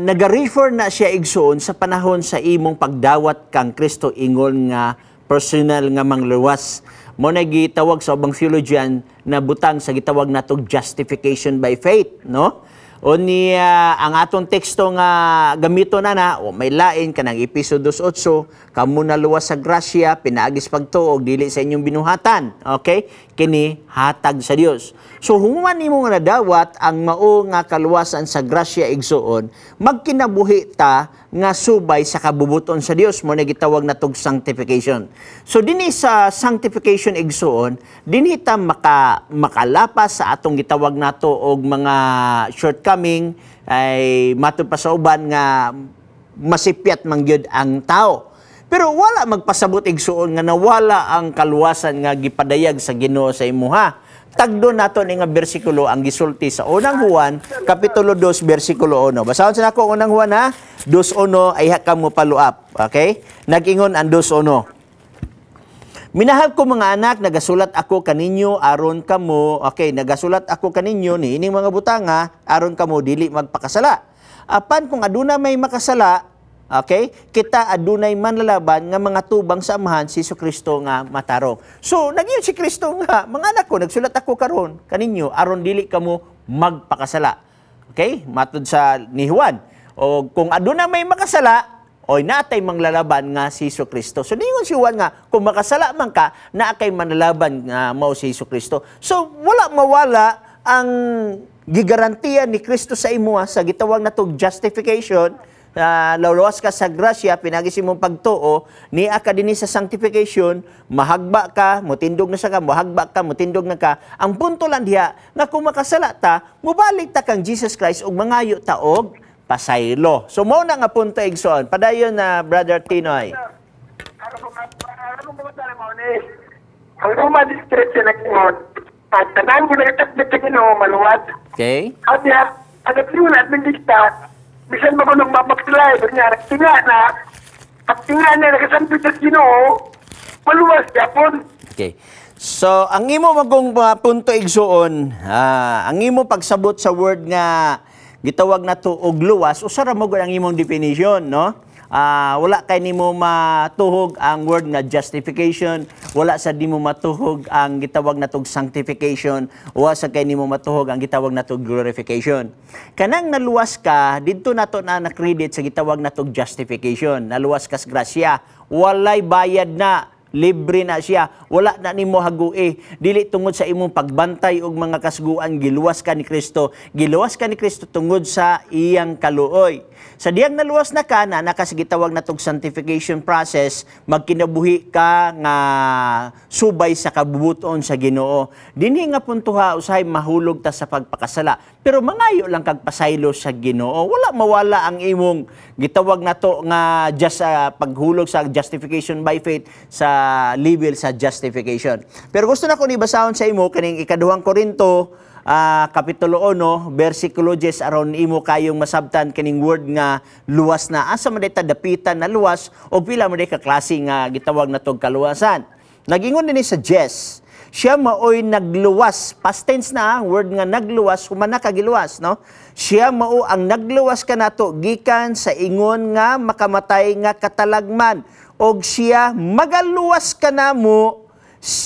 nag-refer na siya igsuon sa panahon sa imong pagdawat kang Kristo ingon nga personal nga mangluwas. Mo na gitawag sa ubang theologian na butang sa gitawag natong justification by faith, no? O niya ang atong teksto nga gamito na may lain kanang Episodio 8, kamo na luwas sa grasya, pinaagis pagtuo dili sa inyong binuhatan. Okay? Kini hatag sa Dios. So human nimo nga nadawat ang mao nga kaluwasan sa grasya igsuon, magkinabuhi ta nga subay sa kabubuton sa Dios, mo na gitawag natong sanctification. So dinhi sa sanctification igsuon, dinhi ta makalapas sa atong gitawag nato og mga shortcoming ay matud pa sa uban nga masipyat man gyud ang tao. Pero wala magpasabot igsuon nga nawala ang kaluwasan nga gipadayag sa Ginoo sa imuha. Tagdo nato ni nga bersikulo ang gisulti sa unang Juan kapitulo 2 bersikulo 1. Basahon sa nako unang Juan 2:1 ay ka mo follow up. Okay? Nag-ingon ang 2:1. Minahal ko mga anak, nagasulat ako kaninyo aron kamo, okay, nagasulat ako kaninyo ni ining mga butanga aron kamo dili magpakasala. Apan kung aduna may makasala, okay, kita adunay manlalaban nga mga tubang sa amahan si Jesucristo nga matarong. So nagyon si Kristo nga, mga anak ko, nagsulat ako karon kaninyo aron dili kamo magpakasala. Okay? Matud sa ni Juan. O kung aduna may makasala, oy natay manglalaban nga si Jesucristo. So ningon si Juan nga kung makasala man ka, naa kay manlalaban nga mao si Jesucristo. So wala mawala ang gigarantiya ni Kristo sa imo sa gitawag natong justification. Lawlawas ka sa grasya, pinagis imong pagtuo, niya ka din sa sanctification, mahagba ka, mutindog na sa ka, mahagba ka, mutindog na ka. Ang punto lang diha, nga kung makasala ta, mubalik ta kang Jesus Christ ug mangayo ta og pasaylo. So mao na nga punto igsoon. Padayon na Brother Tinoy. Ang Roma District na nag-ingon, at tanan mo nagtatbit sa Ginoo maluwat. Okay? At niya, ang nagsiwala at nagdikta, bisan mo nung mapagsilay, niya, nagtinga na, at tinga na nakasampit sa Ginoo, maluwas, Japon. Okay. So, ang imo magong punto igsuon, ang imo pagsabot sa word nga gitawag na to og luwas, usara mo ang imong definition, no? Wala kay nimo matuhog ang word nga justification, wala sa di mo matuhog ang gitawag na tog sanctification, wala sa kay nimo matuhog ang gitawag na tog glorification. Kanang naluwas ka, didto nato na na-credit sa gitawag na tog justification. Naluwas ka sa grasya, walay bayad na, libre na siya, wala na nimo hagui, dili tungod sa imong pagbantay og mga kasguan, giluwas ka ni Kristo, giluwas ka ni Kristo tungod sa iyang kaluoy. Sa diyang naluwas na ka, na nakasgitawag na tog sanctification process, magkinabuhi ka nga subay sa kabubuton sa Ginoo. Dinhi nga puntuha usahay mahulog ta sa pagpakasala, pero mangayo lang kag pasaylo sa Ginoo. Wala mawala ang imong gitawag na to nga just paghulog sa justification by faith sa level sa justification. Pero gusto na ko ni basahon sa imo kaning ikaduhang Korinto Kapitulo 1, versikulo 10, aron imo kayong masabtan kining word nga luwas na. Asa man dita dapitan na luwas o pila man ka klase nga gitawag na tog kaluwasan. Nagingon dinhi sa 10, siya maoy nagluwas. Past tense na, word nga nagluwas, humana kagiluwas, no? Siya mao ang nagluwas kanato gikan sa ingon nga makamatay nga katalagman, og siya magaluwas kanamo.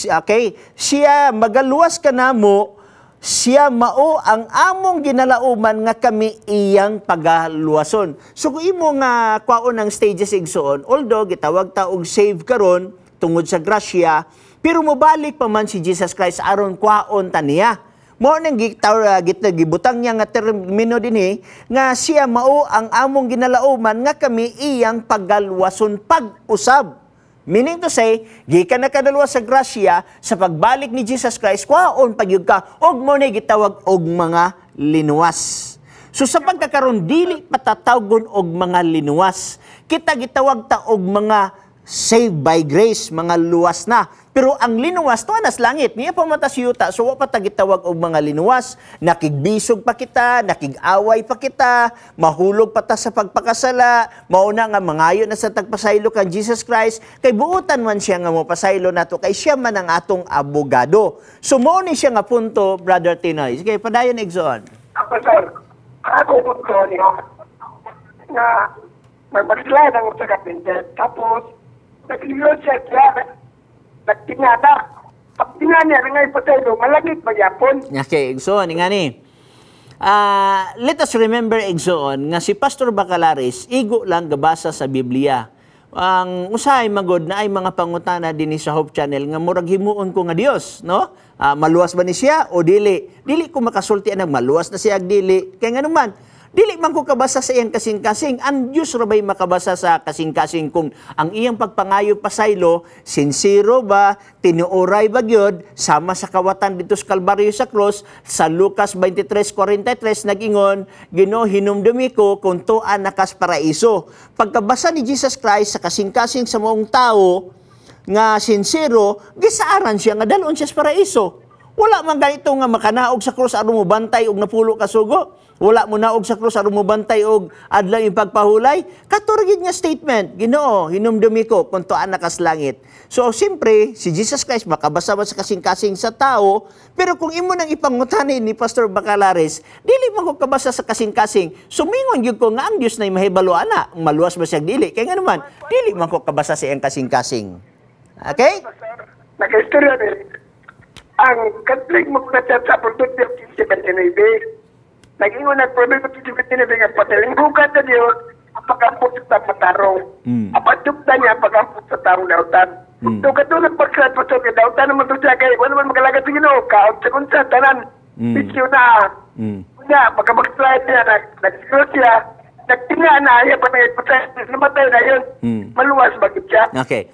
Okay? Siya magaluwas kanamo, siya mao ang among ginalauman nga kami iyang pagaluwason. So kung imo nga kwaon ang stages igsoon, although gitawag ta og save karon tungod sa grasya, pero mobalik pa man si Jesus Christ aron kwaon ta niya. Mao nang gibutang niya nga termino dinhi nga siya mao ang among ginalauman nga kami iyang pagaluwason pag-usab. Meaning to say, gikan na kadalwa sa grasya, sa pagbalik ni Jesus Christ, kwaon pagyud ka, og mo na gitawag og mga linuwas. So sa pagkakaroon, dili patatawgon og mga linuwas. Kita gitawag ta og mga saved by grace, mga luwas na. Pero ang linuwas, to anas langit. Niya pa matas yuta, so wa pa tagitawag og mga linuwas. Nakigbisog pa kita, nakig-away pa kita, mahulog pa ta sa pagpakasala, mauna nga mangayo na sa tagpasaylo kan Jesus Christ, kay buutan man siya nga mo pasaylo nato, kay siya man ang atong abogado. So mao ni siya nga punto, Brother Tinoy. Sige, padayon igsoon. Ako, sir, ako punto niya na magbaslay ng sa kapinter, tapos naglilod siya nagtingada. Pag tinganya, ngay pasaylo, malagit pa yapon. Okay, igsoon, nga ni. Let us remember, igsoon, nga si Pastor Bacalaris, igo lang gabasa sa Biblia. Ang usahay magod na ay mga pangutana din sa Hope Channel nga murag himuon ko nga Dios, no? Maluwas ba ni siya o dili? Dili ko makasulti ang maluwas na siya ag dili. Kaya nga naman, dili man ko kabasa sa iyang kasing-kasing. Ang Diyos rabay makabasa sa kasing-kasing kung ang iyang pagpangayo pasaylo, sincero ba, tinuoray ba gyud sama sa kawatan dito sa Kalbaryo sa cross, sa Lucas 23:43 nag-ingon, Ginoo hinumdumi ko kung tuan nakas paraiso. Pagkabasa ni Jesus Christ sa kasing-kasing sa maong tao nga sincero, gisaaran siya nga dalon siya sa paraiso. Wala man ganito nga makanaog sa krus aron mo bantay og napulo ka sugo. Wala mo naog sa krus aron mo bantay og adlaw yung pagpahulay. Katurgid nga statement, Ginoo, hinumdumi ko kung tuan nakas langit. So, siyempre, si Jesus Christ makabasa ba sa kasing-kasing sa tao, pero kung imo nang ipangutanin ni Pastor Bacalaris, dili man ko kabasa sa kasing-kasing. Sumingon gyud ko nga ang Dios na mahibalo ana, maluwas ba siya dili? Kaya nga naman, dili man ko kabasa sa iyang kasing-kasing. Okay? Nag-istorya din. Ang Catholic Magkasya sa Product 79, nag-ingon ang Product 79 nga pataling bukat na Diyos ang pag-ampot sa matarong. Apadukta niya ang pag-ampot sa taong dautan. So katulad pagsalat po sa dautan naman ito siya kayo, wala naman magalagat sa Ginoo, kaon sa kunsa, tanan, bisyo na. Nga, pagkabagsalat niya, nag-cross siya, nagtinga na, iya pa nag-ipasayas, namatay na yun. Maluwas bagit siya. Okay.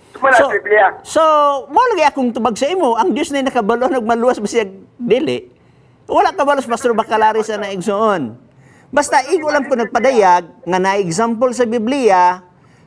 So, mo lagi akong tubag sa imo, ang Dios na nakabalo nagmaluwas ba siya dili? Wala ka balos Pastor Bacalaris na igsoon. Basta igo lang po nagpadayag nga na example sa Biblia,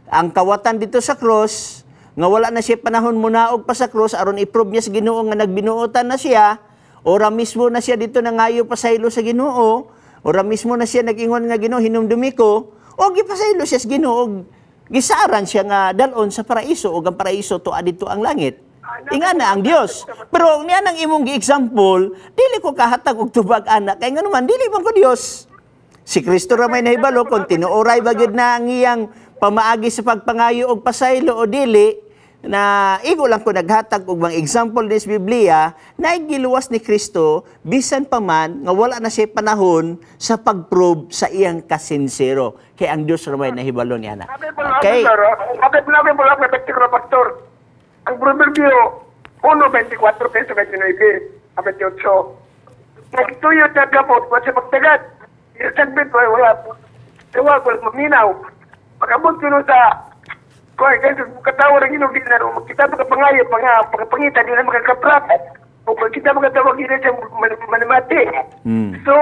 ang kawatan dito sa cross, nga wala na siya panahon munaog pa sa cross aron i-prove niya sa Ginoo nga nagbinuotan na siya, ora mismo na siya dito nangayo pasaylo sa Ginoo, ora mismo na siya nag-ingon nga Ginoo hinumdumi ko, o gipasaylo siya sa Ginoo, gisaran siya nga dalon sa paraiso o ang paraiso to adito ang langit. Ingana ang Dios. Pero niya nang imong gi-example, dili ko kahatag og tubag ana kay ngano man dili man ko Dios. Si Kristo ra may nahibalo kung tinuoray ba gyud na ang iyang pamaagi sa pagpangayo og pasaylo o dili, na igo lang ko naghatag og mga example ni Biblia na giluwas ni Kristo bisan pa man nga wala na siya panahon sa pagprove sa iyang kasinsero. Kay ang Dios ra may nahibalo niya na. Okay. Pastor. Ang proverbio 1:24 peso 29, 28. Nagtuyo na gabot, wala siya magtagat. Yung sagbit, wala po. Ewa, wala maminaw. Pagkabot ko sa kung katawa rin yun, kita magkapangayo, pagkapangita, di na makakaprat. O kung kita magkatawag yun siya manamati. So,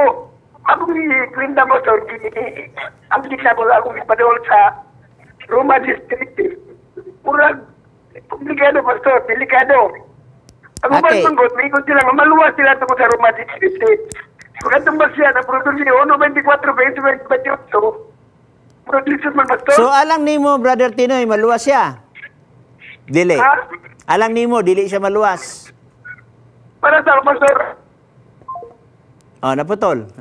ako klinda mo sa ang kita mo akong ipadol sa Roma District. Murag, komplikado, Pastor, delikado. Ang Okay. manggot, may ikot sila, maluwas sila tungkol sa Roma District. Kung atumbas siya, na produsyo, 1:24 peso 28. Producer man, Pastor. So alang nimo Brother Tinoy maluwas siya. Dili. Ha? Alang nimo dili siya maluwas. Para sa Pastor. Oh, naputol.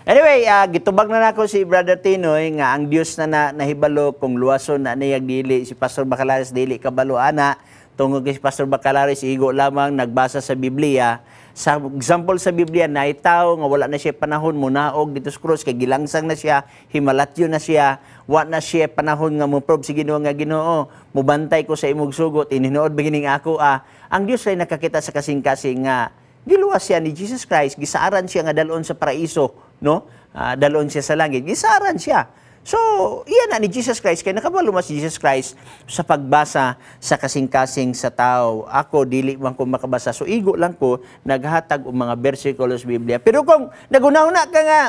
Anyway, gitubag na nako si Brother Tinoy nga ang Dios na nahibalo kung luwason na niyag dili si Pastor Bacalaris dili kabalo ana tungod kay si Pastor Bacalaris igo lamang nagbasa sa Biblia. Sa example sa Biblia na itaw nga wala na siya panahon munaog dito sa krus kay gilangsang na siya, himalatyo na siya, wa na siya panahon nga mo probe si Ginoo nga Ginoo, mubantay ko sa imong sugot ininuod begining ako Ang Dios ay nakakita sa kasing-kasing nga giluwas siya ni Jesus Christ, gisaaran siya nga dalon sa paraiso, no? Dalon siya sa langit, gisaaran siya. So, iyan na ni Jesus Christ, kaya nakabalo mas Jesus Christ sa pagbasa sa kasing-kasing sa tao. Ako, dili man ko makabasa. So, igo lang ko, naghatag og mga versikulos sa Biblia. Pero kung nagunahuna ka nga,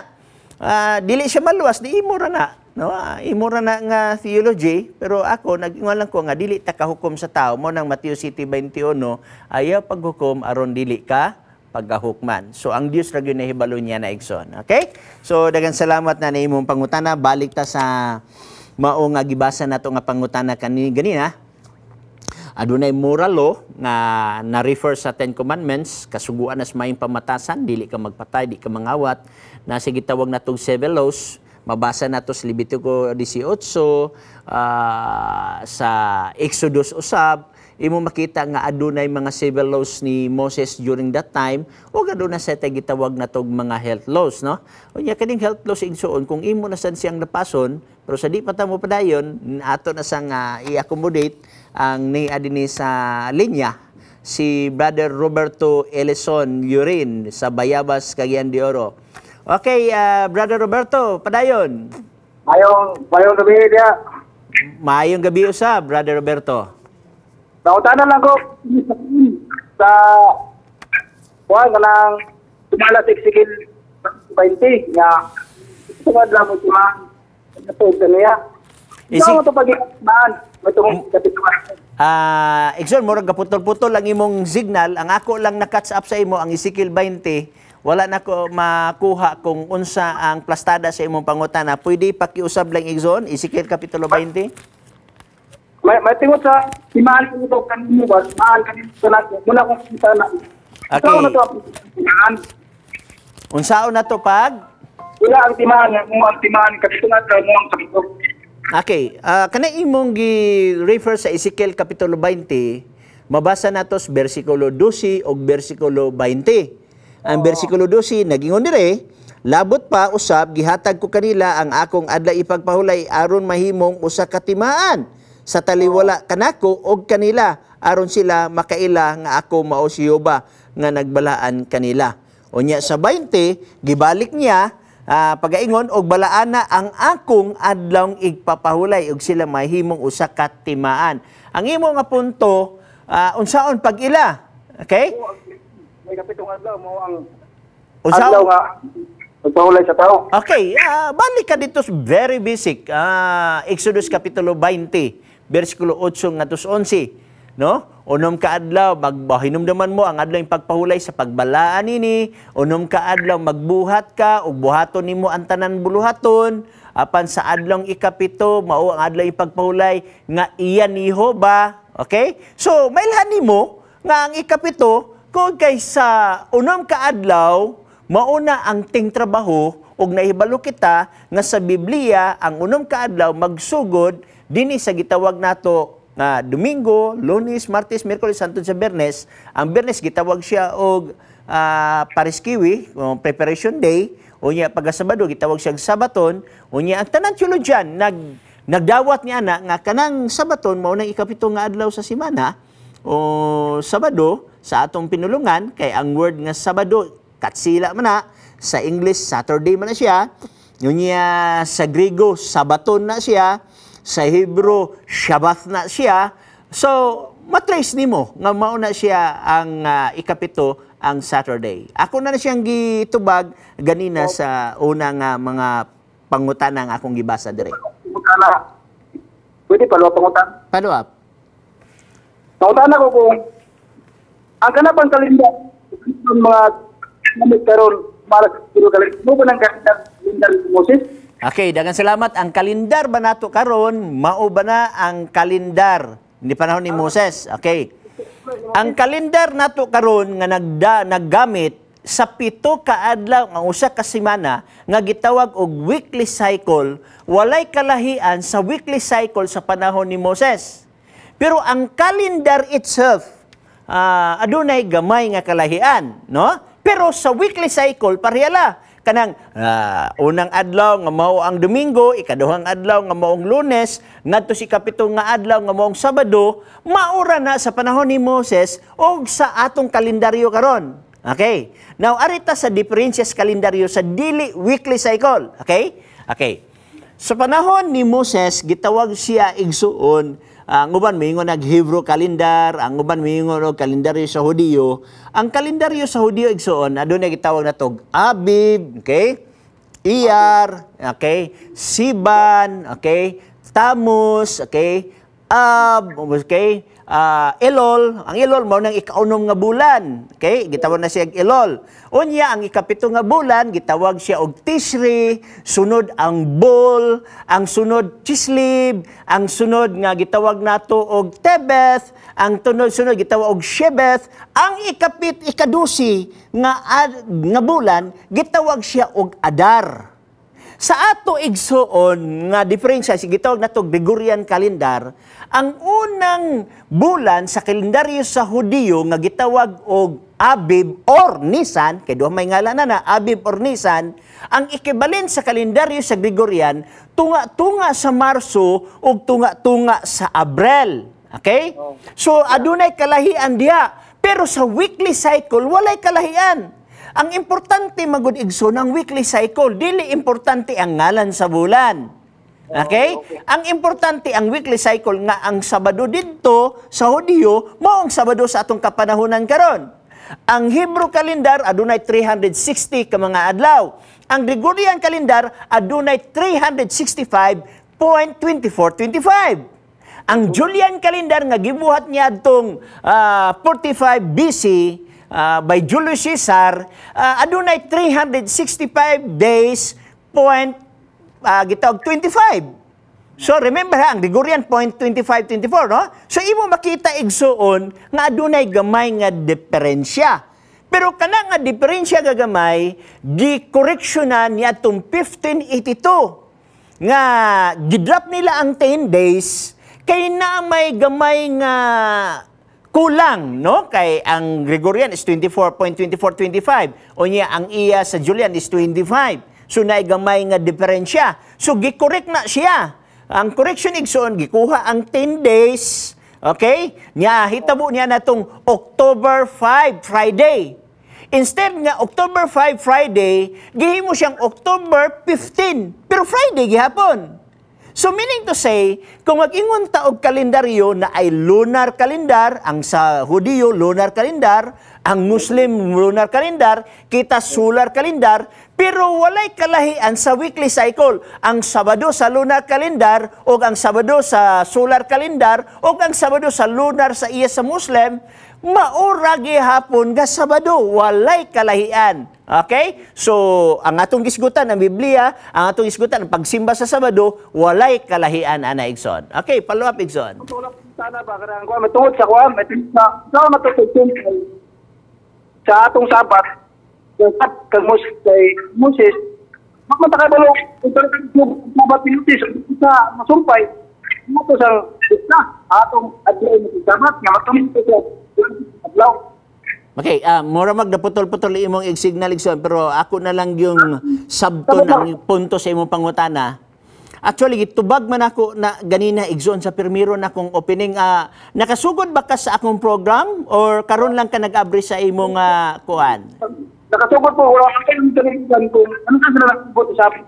dili siya maluwas, di imura na. No? Imura na nga theology, pero ako, nag-ingon lang ko nga, dili ta kahukom sa tao. Mo ng Mateo City 21, ayaw paghukom, aron dili ka paggahukman. So, ang Diyos ragyo na hibalo niya na igsoon. Okay? So, dagang salamat na imong pangutana. Balik ta sa maong nga gibasa na to nga pangutana ganina. Adunay moral law nga na-refer sa Ten Commandments, kasuguan as maayong pamatasan, dili ka magpatay, di ka mangawat. Nasa gitawag na tong 7 laws, mabasa na to sa Levitico 18, sa Exodus usab, imo makita nga adunay mga civil laws ni Moses during that time o aduna sa gitawag na tog mga health laws, no? Unya kaning health laws igsoon kung imo na san siyang napason pero sa di pa ta mo padayon ato na sang i-accommodate ang ni adini sa linya si Brother Roberto Elison Yurin sa Bayabas, Cagayan de Oro. Okay, Brother Roberto, padayon. Mayong gabi dia. Maayong gabi usab, Brother Roberto. Nautanan lang ko sa kuha ka ng tumala siksikil 20 nga tungod lang mo siya natog ka niya. Ikaw mo ito pag-iman may tungod kapituan. Exxon, murag kaputol-putol lang imong signal. Ang ako lang na-catch up sa imo, ang Ezekiel 20, wala na ko makuha kung unsa ang plastada sa imong pangutana. Pwede pakiusab lang, Exxon, Ezekiel Kapitulo 20? May tingod sa timaan ko ito kanino ba? Timaan kanino sa natin. Muna kong kita na. Okay. Ikaw na ito ang timaan. Unsaon na to pag? Wala ang timaan. Mo ang timaan. Kapito nga mo ang kapito. Okay. Kana imong gi-refer sa Ezekiel Kapitulo 20, mabasa na to sa versikulo 12 o versikulo 20. Ang versikulo 12, nagingon dire, labot pa usab, gihatag ko kanila ang akong adlaw ipagpahulay aron mahimong usa ka timaan sa taliwala kanako og kanila aron sila makaila nga ako mao si Jehova nga nagbalaan kanila. Unya sa 20 gibalik niya pagaingon og balaan na ang akong adlawng igpapahulay og sila mahimong usa ka timaan. Ang imo nga punto unsaon pag-ila? Okay? May kapitong adlaw mo ang Unsaon? adlaw nga nagpahulay sa tao. Okay, balik ka dito sa very basic. Exodus Kapitulo 20, versikulo 8 ngadto 11, no? Unom ka adlaw magbahinumdaman mo ang adlaw pagpahulay sa pagbalaan nini, unom ka adlaw magbuhat ka ug buhaton nimo ang tanan buluhaton, apan sa adlong ikapito mao ang adlaw ipagpahulay nga iyan ni Jehova. Okay? So mailhan nimo nga ang ikapito kung kay sa unom ka adlaw mauna ang ting trabaho ug nahibalo kita nga sa Biblia ang unom ka adlaw magsugod dinhi sa gitawag nato nga Domingo, Lunes, Martes, Miyerkules hangtod sa Biyernes. Ang Biyernes gitawag siya og Pariskiwi, preparation day. Unya pagka Sabado gitawag siya Sabaton. Unya ang tanan theologian nagdawat niya na nga kanang Sabaton mao nang ikapito nga adlaw sa semana o Sabado sa atong pinulungan kay ang word nga Sabado katsila man na sa English Saturday man na siya. Unya sa Griego Sabaton na siya. Sa Hebrew, Shabbat na siya. So, matrace nimo nga mauna siya ang ikapito ang Saturday. Ako na siyang gitubag ganina sa unang mga pangutanang akong gibasa dire. Pangutana. Pwede pa pangutan. Follow up. Pangutana ko kung ang kanapang kalendar ng mga namit karon para sa kalendar mo ba ng kalendar ni Moses? Okay, daghang salamat. Ang kalendar ba nato karon mao ba na ang kalendar ni panahon ni Moses? Okay. Ang kalendar nato karon nga naggamit sa 7 ka adlaw ang usa ka semana nga gitawag og weekly cycle, walay kalahian sa weekly cycle sa panahon ni Moses. Pero ang calendar itself adunay gamay nga kalahian, no? Pero sa weekly cycle parehela kanang unang adlaw nga mao ang Domingo, ikaduhang adlaw nga maong Lunes, ngadto si kapitong nga adlaw nga maong Sabado, maura na sa panahon ni Moses o sa atong kalendaryo karon. Okay? Now arita sa diferensya sa kalendaryo sa dili weekly cycle. Okay? Okay. Sa panahon ni Moses gitawag siya igsuon. Ang uban miingon nag Hebrew calendar, ang uban miingon og kalendaryo sa Hudiyo. Ang kalendaryo sa Hudiyo igsuon adunay gitawag natog Abib, okay? Iyar, okay? Siban, okay? Tammuz, okay? Okay? Elol, ang Elol mao nang ikaunom nga bulan. Okay? Gitawag na siya Elol. Unya ang ikapito nga bulan gitawag siya og Tishri, sunod ang Bul, ang sunod Chislib, ang sunod nga gitawag nato og Tebeth, ang sunod gitawag og Shebeth, ang ikadusi nga bulan gitawag siya og Adar. Sa ato igsuon nga diferensya si gitawag nato Gregorian calendar, ang unang bulan sa kalendaryo sa Hudiyo nga gitawag og Abib or Nisan, kay duha may ngalan na Abib or Nisan, ang equivalent sa kalendaryo sa Gregorian tunga-tunga sa Marso ug tunga-tunga sa Abril. Okay? So adunay kalahian diha, pero sa weekly cycle walay kalahian. Ang importante magud igsoon ang weekly cycle, dili importante ang ngalan sa bulan. Okay? Ang importante ang weekly cycle nga ang Sabado didto sa Hudiyo mao ang Sabado sa atong kapanahunan karon. Ang Hebrew calendar adunay 360 ka mga adlaw. Ang Gregorian calendar adunay 365.2425. Ang Julian calendar nga gibuhat niya adtong 45 BC by Julius Caesar, adunay 365 days gitawag 25. So remember ha, ang Gregorian 0.25-24, no? So imo makita igsuon nga adunay gamay nga diferensya. Pero kana nga diferensya gagamay, gi-correctionan niya atong 1582 nga gidrop nila ang 10 days kay na may gamay nga kulang, no? Kay ang Gregorian is 24.2425. O niya, ang iya sa Julian is 25. So, naigamay nga diferensya. So, gikorek na siya. Ang correction igsoon, gikuha ang 10 days, okay? Nya, hitabo niya na itong October 5, Friday. Instead nga, October 5, Friday, gihimo siyang October 15. Pero Friday, gihapon. So meaning to say, kung mag-ingon ta og kalendaryo na ay lunar calendar, ang sa Hudiyo lunar calendar, ang Muslim lunar calendar, kita solar calendar, pero walay kalahian sa weekly cycle. Ang Sabado sa lunar calendar o ang Sabado sa solar calendar o ang Sabado sa lunar sa iya sa Muslim, maura gihapon nga Sabado, walay kalahian. Okay? So, ang atong gisgutan ng Biblia, ang atong gisgutan ng pagsimba sa Sabado, walay kalahian, ana Igsoon. Okay, follow up Igsoon. Tulak sana ba karang ko matungod sa kuan, sa matutugtong sa atong Sabat, yung kag Moses, magmatakabalo kung Sabat pinutis sa masumpay, mo sa atong adlaw ng Sabat, nga matungod sa adlaw. Okay, mura magdaputol-putol imong signal Igsoon, pero ako na lang yung sabton ang punto sa imong pangutana. Actually, gitubag man ako na ganina Igsoon sa pirmiro na kong opening. Nakasugod ba ka sa akong program or karon lang ka nag-abri sa imong kuan? Nakasugod po, wala kang tanigan kung ano ka na nakasugod sa akin.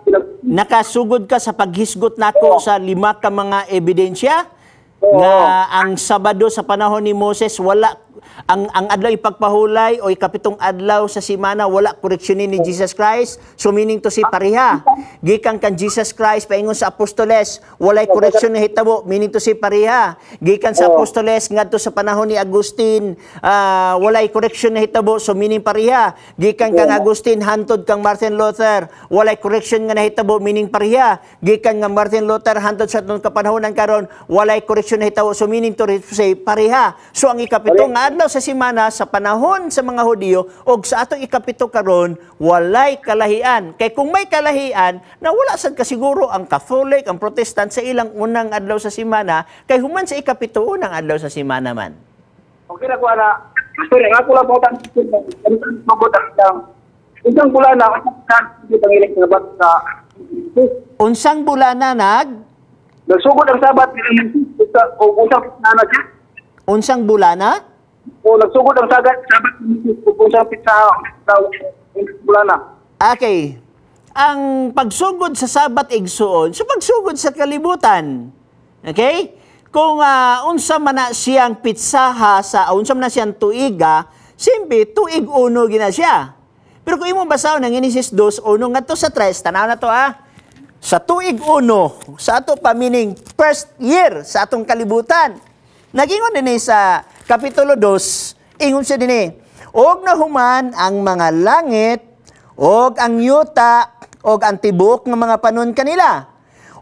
Nakasugod ka sa paghisgot nako sa 5 ka mga ebidensya nga ang Sabado sa panahon ni Moses wala ang adlaw ipagpahulay o ikapitong adlaw sa semana wala koreksyonin ni Jesus Christ, so meaning to si pareha gikan kan Jesus Christ paingon sa apostoles walay koreksyon na hitabo, meaning to si pareha gikan sa apostoles ngadto sa panahon ni Agustin walay koreksyon na hitabo, so meaning pareha gikan kang Agustin hantod kang Martin Luther walay koreksyon nga nahitabo, meaning pareha gikan nga Martin Luther hantod sa atong kapanahonan karon walay koreksyon na hitabo, so meaning to say pareha. So ang ikapitong nga adlaw sa semana sa panahon sa mga Hudiyo o sa atong ikapito karon walay kalahian. Kay kung may kalahian na wala sad kasiguro ang Catholic, ang Protestant sa ilang unang adlaw sa semana kay human sa ikapito unang adlaw sa semana man. Okay na ko ana. Sorry, ako lang po tan mabutan lang. Isang bulan na ako sa pangiling sabat sa Unsang bulana nagsugod ang Sabat o usang na siya. Unsang bulana? O nagsugod ang Sabat kung sa pizza bulan na. Okay. Ang pagsugod sa Sabat Igsoon, so pagsugod sa kalibutan. Okay? Kung unsa man na siyang pitsaha sa unsa man na siyang tuiga, simple tuig uno gina siya. Pero kung imong basahon ng Genesis 2, uno ngadto sa 3, tanaw na to sa tuig uno, sa ato pa meaning first year sa atong kalibutan. Nagingon din sa Kapitulo 2, ingon siya din og nahuman ang mga langit, og ang yuta, og ang tibok ng mga panon kanila.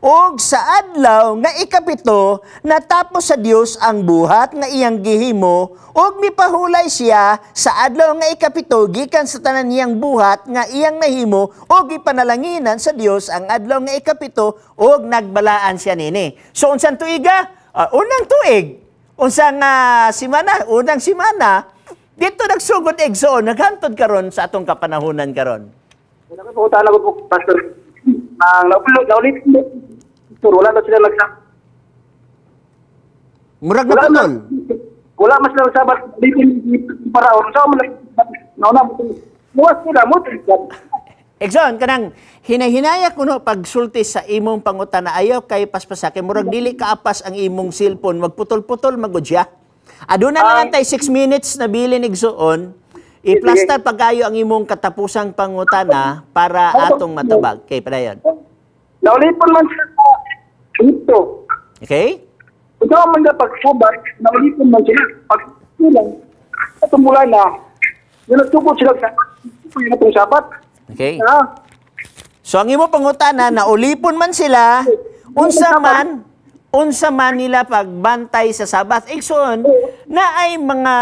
Og sa adlaw nga ikapito, natapos sa Dios ang buhat nga iyang gihimo, og mipahulay siya sa adlaw nga ikapito, gikan sa tanan niyang buhat nga iyang nahimo, og ipanalanginan sa Dios ang adlaw nga ikapito, og nagbalaan siya nini. So, unsang tuiga? Unang tuig. Unsang simana? Unang simana. Dito nagsugod Igsoon, naghantod karon sa atong kapanahunan karon. Nakapunta na ko po, Pastor. Naulit wala na sila nagsa. Murag na punol. Wala mas lang Sabat para on sa nauna muwas sila mo. Igsoon, kanang hinahinaya kuno pagsulti sa imong pangutana ayaw kay paspasake murag dili kaapas ang imong cellphone magputol-putol magud siya. Aduna na lang tay 6 minutes na bilin Igsoon. I-plaster pagayo ang imong katapusang pangutana para atong matabag. Okay, padayon. Naulipon man siya sa ito. Okay? Ikaw man na pagsabat, naulipon man siya. Pag silang, itong mula na, yung nagtugod sila sa itong sabat. Okay? So, ang imo pangutana, naulipon man sila, unsa man nila pagbantay sa Sabat. Igsoon, na ay mga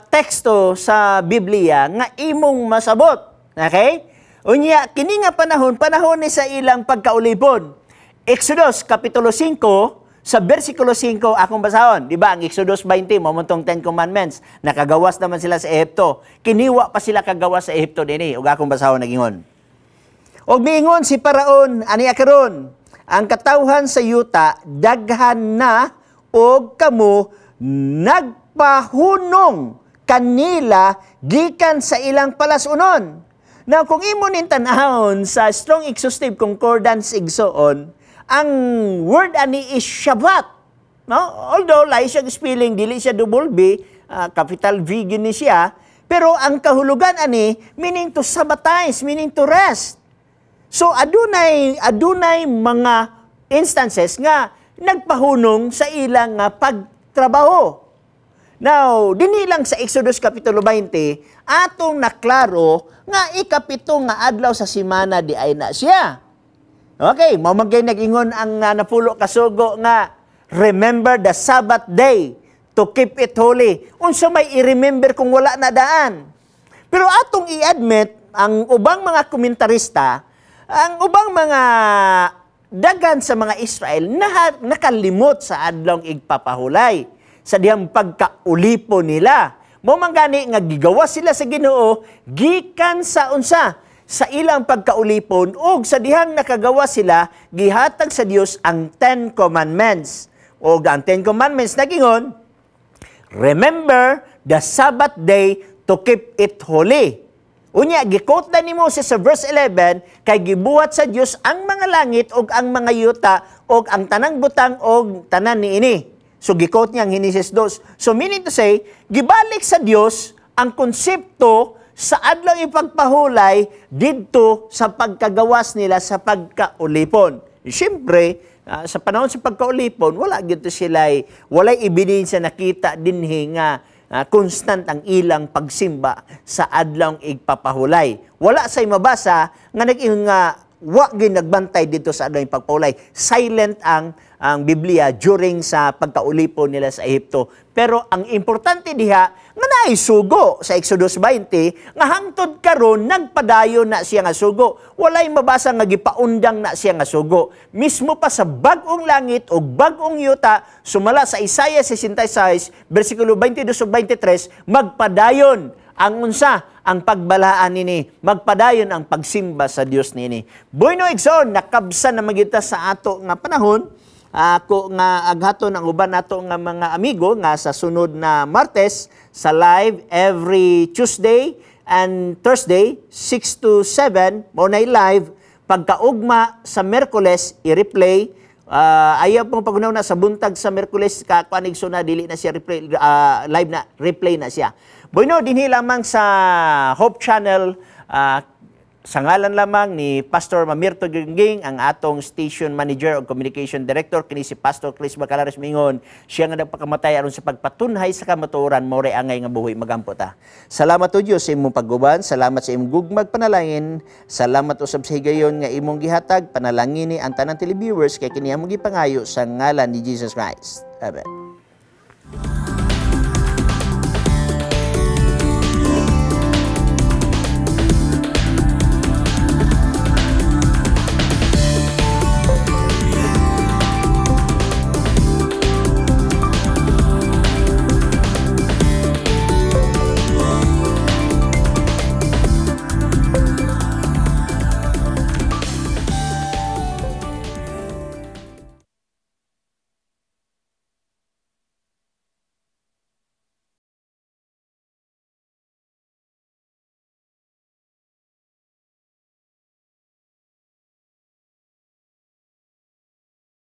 teksto sa Biblia nga imong masabot. Okay? Unya, kini nga panahon ni sa ilang pagkaulipon. Exodus, Kapitulo 5, sa versikulo 5, akong basahon. Di ba, ang Exodus 20, mamuntong 10 Commandments, nakagawas naman sila sa Ehipto. Kiniwa pa sila kagawas sa Ehipto din ug akong basahon nagingon. Og miingon si Paraon, ani akaron, ang katawhan sa yuta, daghan na og kamo nagpahunong kanila gikan sa ilang palasunon. Now, kung imo nin tanahon sa Strong Exhaustive Concordance Igsoon, ang word ani is Shabbat. No? Although, lahi siya spelling, dili siya double B, capital V gini siya, pero ang kahulugan ani, meaning to sabbatize, meaning to rest. So, adunay mga instances nga nagpahunong sa ilang pagtrabaho. Now, dinhi lang sa Exodus Kapitulo 20, atong naklaro nga ikapito nga adlaw sa simana di ay na siya. Okay, mamagay nag-ingon ang napulo kasugo nga, remember the Sabbath day to keep it holy. Unsa may i-remember kung wala na daan? Pero atong i-admit, ang ubang mga komentarista, ang ubang mga dagan sa mga Israel nakalimot sa adlawng igpapahulay sa diyang pagkaulipo nila. Mo man gani nga gigawa sila sa Ginoo gikan sa unsa sa ilang pagkaulipon ug sa dihang nakagawa sila gihatag sa Dios ang 10 commandments. O ang 10 commandments nagingon, remember the Sabbath day to keep it holy. Unya, gikot na ni Moses sa verse 11, kay gibuhat sa Dios ang mga langit ug ang mga yuta ug ang tanang butang ug tanan niini. So gikot niya ang Genesis 2. So meaning to say, gibalik sa Dios ang konsepto sa adlaw ipagpahulay didto sa pagkagawas nila sa pagkaulipon. Siyempre, sa panahon sa pagkaulipon, wala gito sila'y, walay ebidensya nakita dinhi nga constant ang ilang pagsimba sa adlawng igpapahulay. Wala say mabasa nga wa gyud nagbantay dito sa adlawng pagpahulay. Silent ang Biblia during sa pagkaulipon nila sa Ehipto. Pero ang importante diha nga naay sugo sa Exodus 20 nga hangtod karon nagpadayon na siya nga sugo. Walay mabasa nga gipaundang na siya nga sugo. Mismo pa sa bag-ong langit o bag-ong yuta sumala sa Isaiah 66 bersikulo 22 ug 23 magpadayon ang unsa ang pagbalaan nini, magpadayon ang pagsimba sa Dios nini. Bueno igsoon nakabsan na magita sa ato nga panahon. Ako nga aghaton ang uban nato nga mga amigo nga sa sunod na Martes sa live every Tuesday and Thursday 6 to 7 mo na live pagkaugma sa Miyerkules i-replay ayaw pong pagunaw na sa buntag sa Miyerkules kakuanig so na dili na siya replay, live na replay na siya. Bueno dinhi lamang sa Hope Channel sa ngalan lamang ni Pastor Mamirto Gingging, ang atong station manager o communication director, kini si Pastor Chris Bacalares Mingon, siya nga nagpakamatay aron sa pagpatunhay sa kamatuoran, more angay nga buhi magampo ta. Salamat o Diyos sa imong pagguban, salamat sa imong gugmag panalangin, salamat usab sa higayon nga imong gihatag, panalangin ni ang tanang televiewers kay kini among gipangayo sa ngalan ni Jesus Christ. Amen.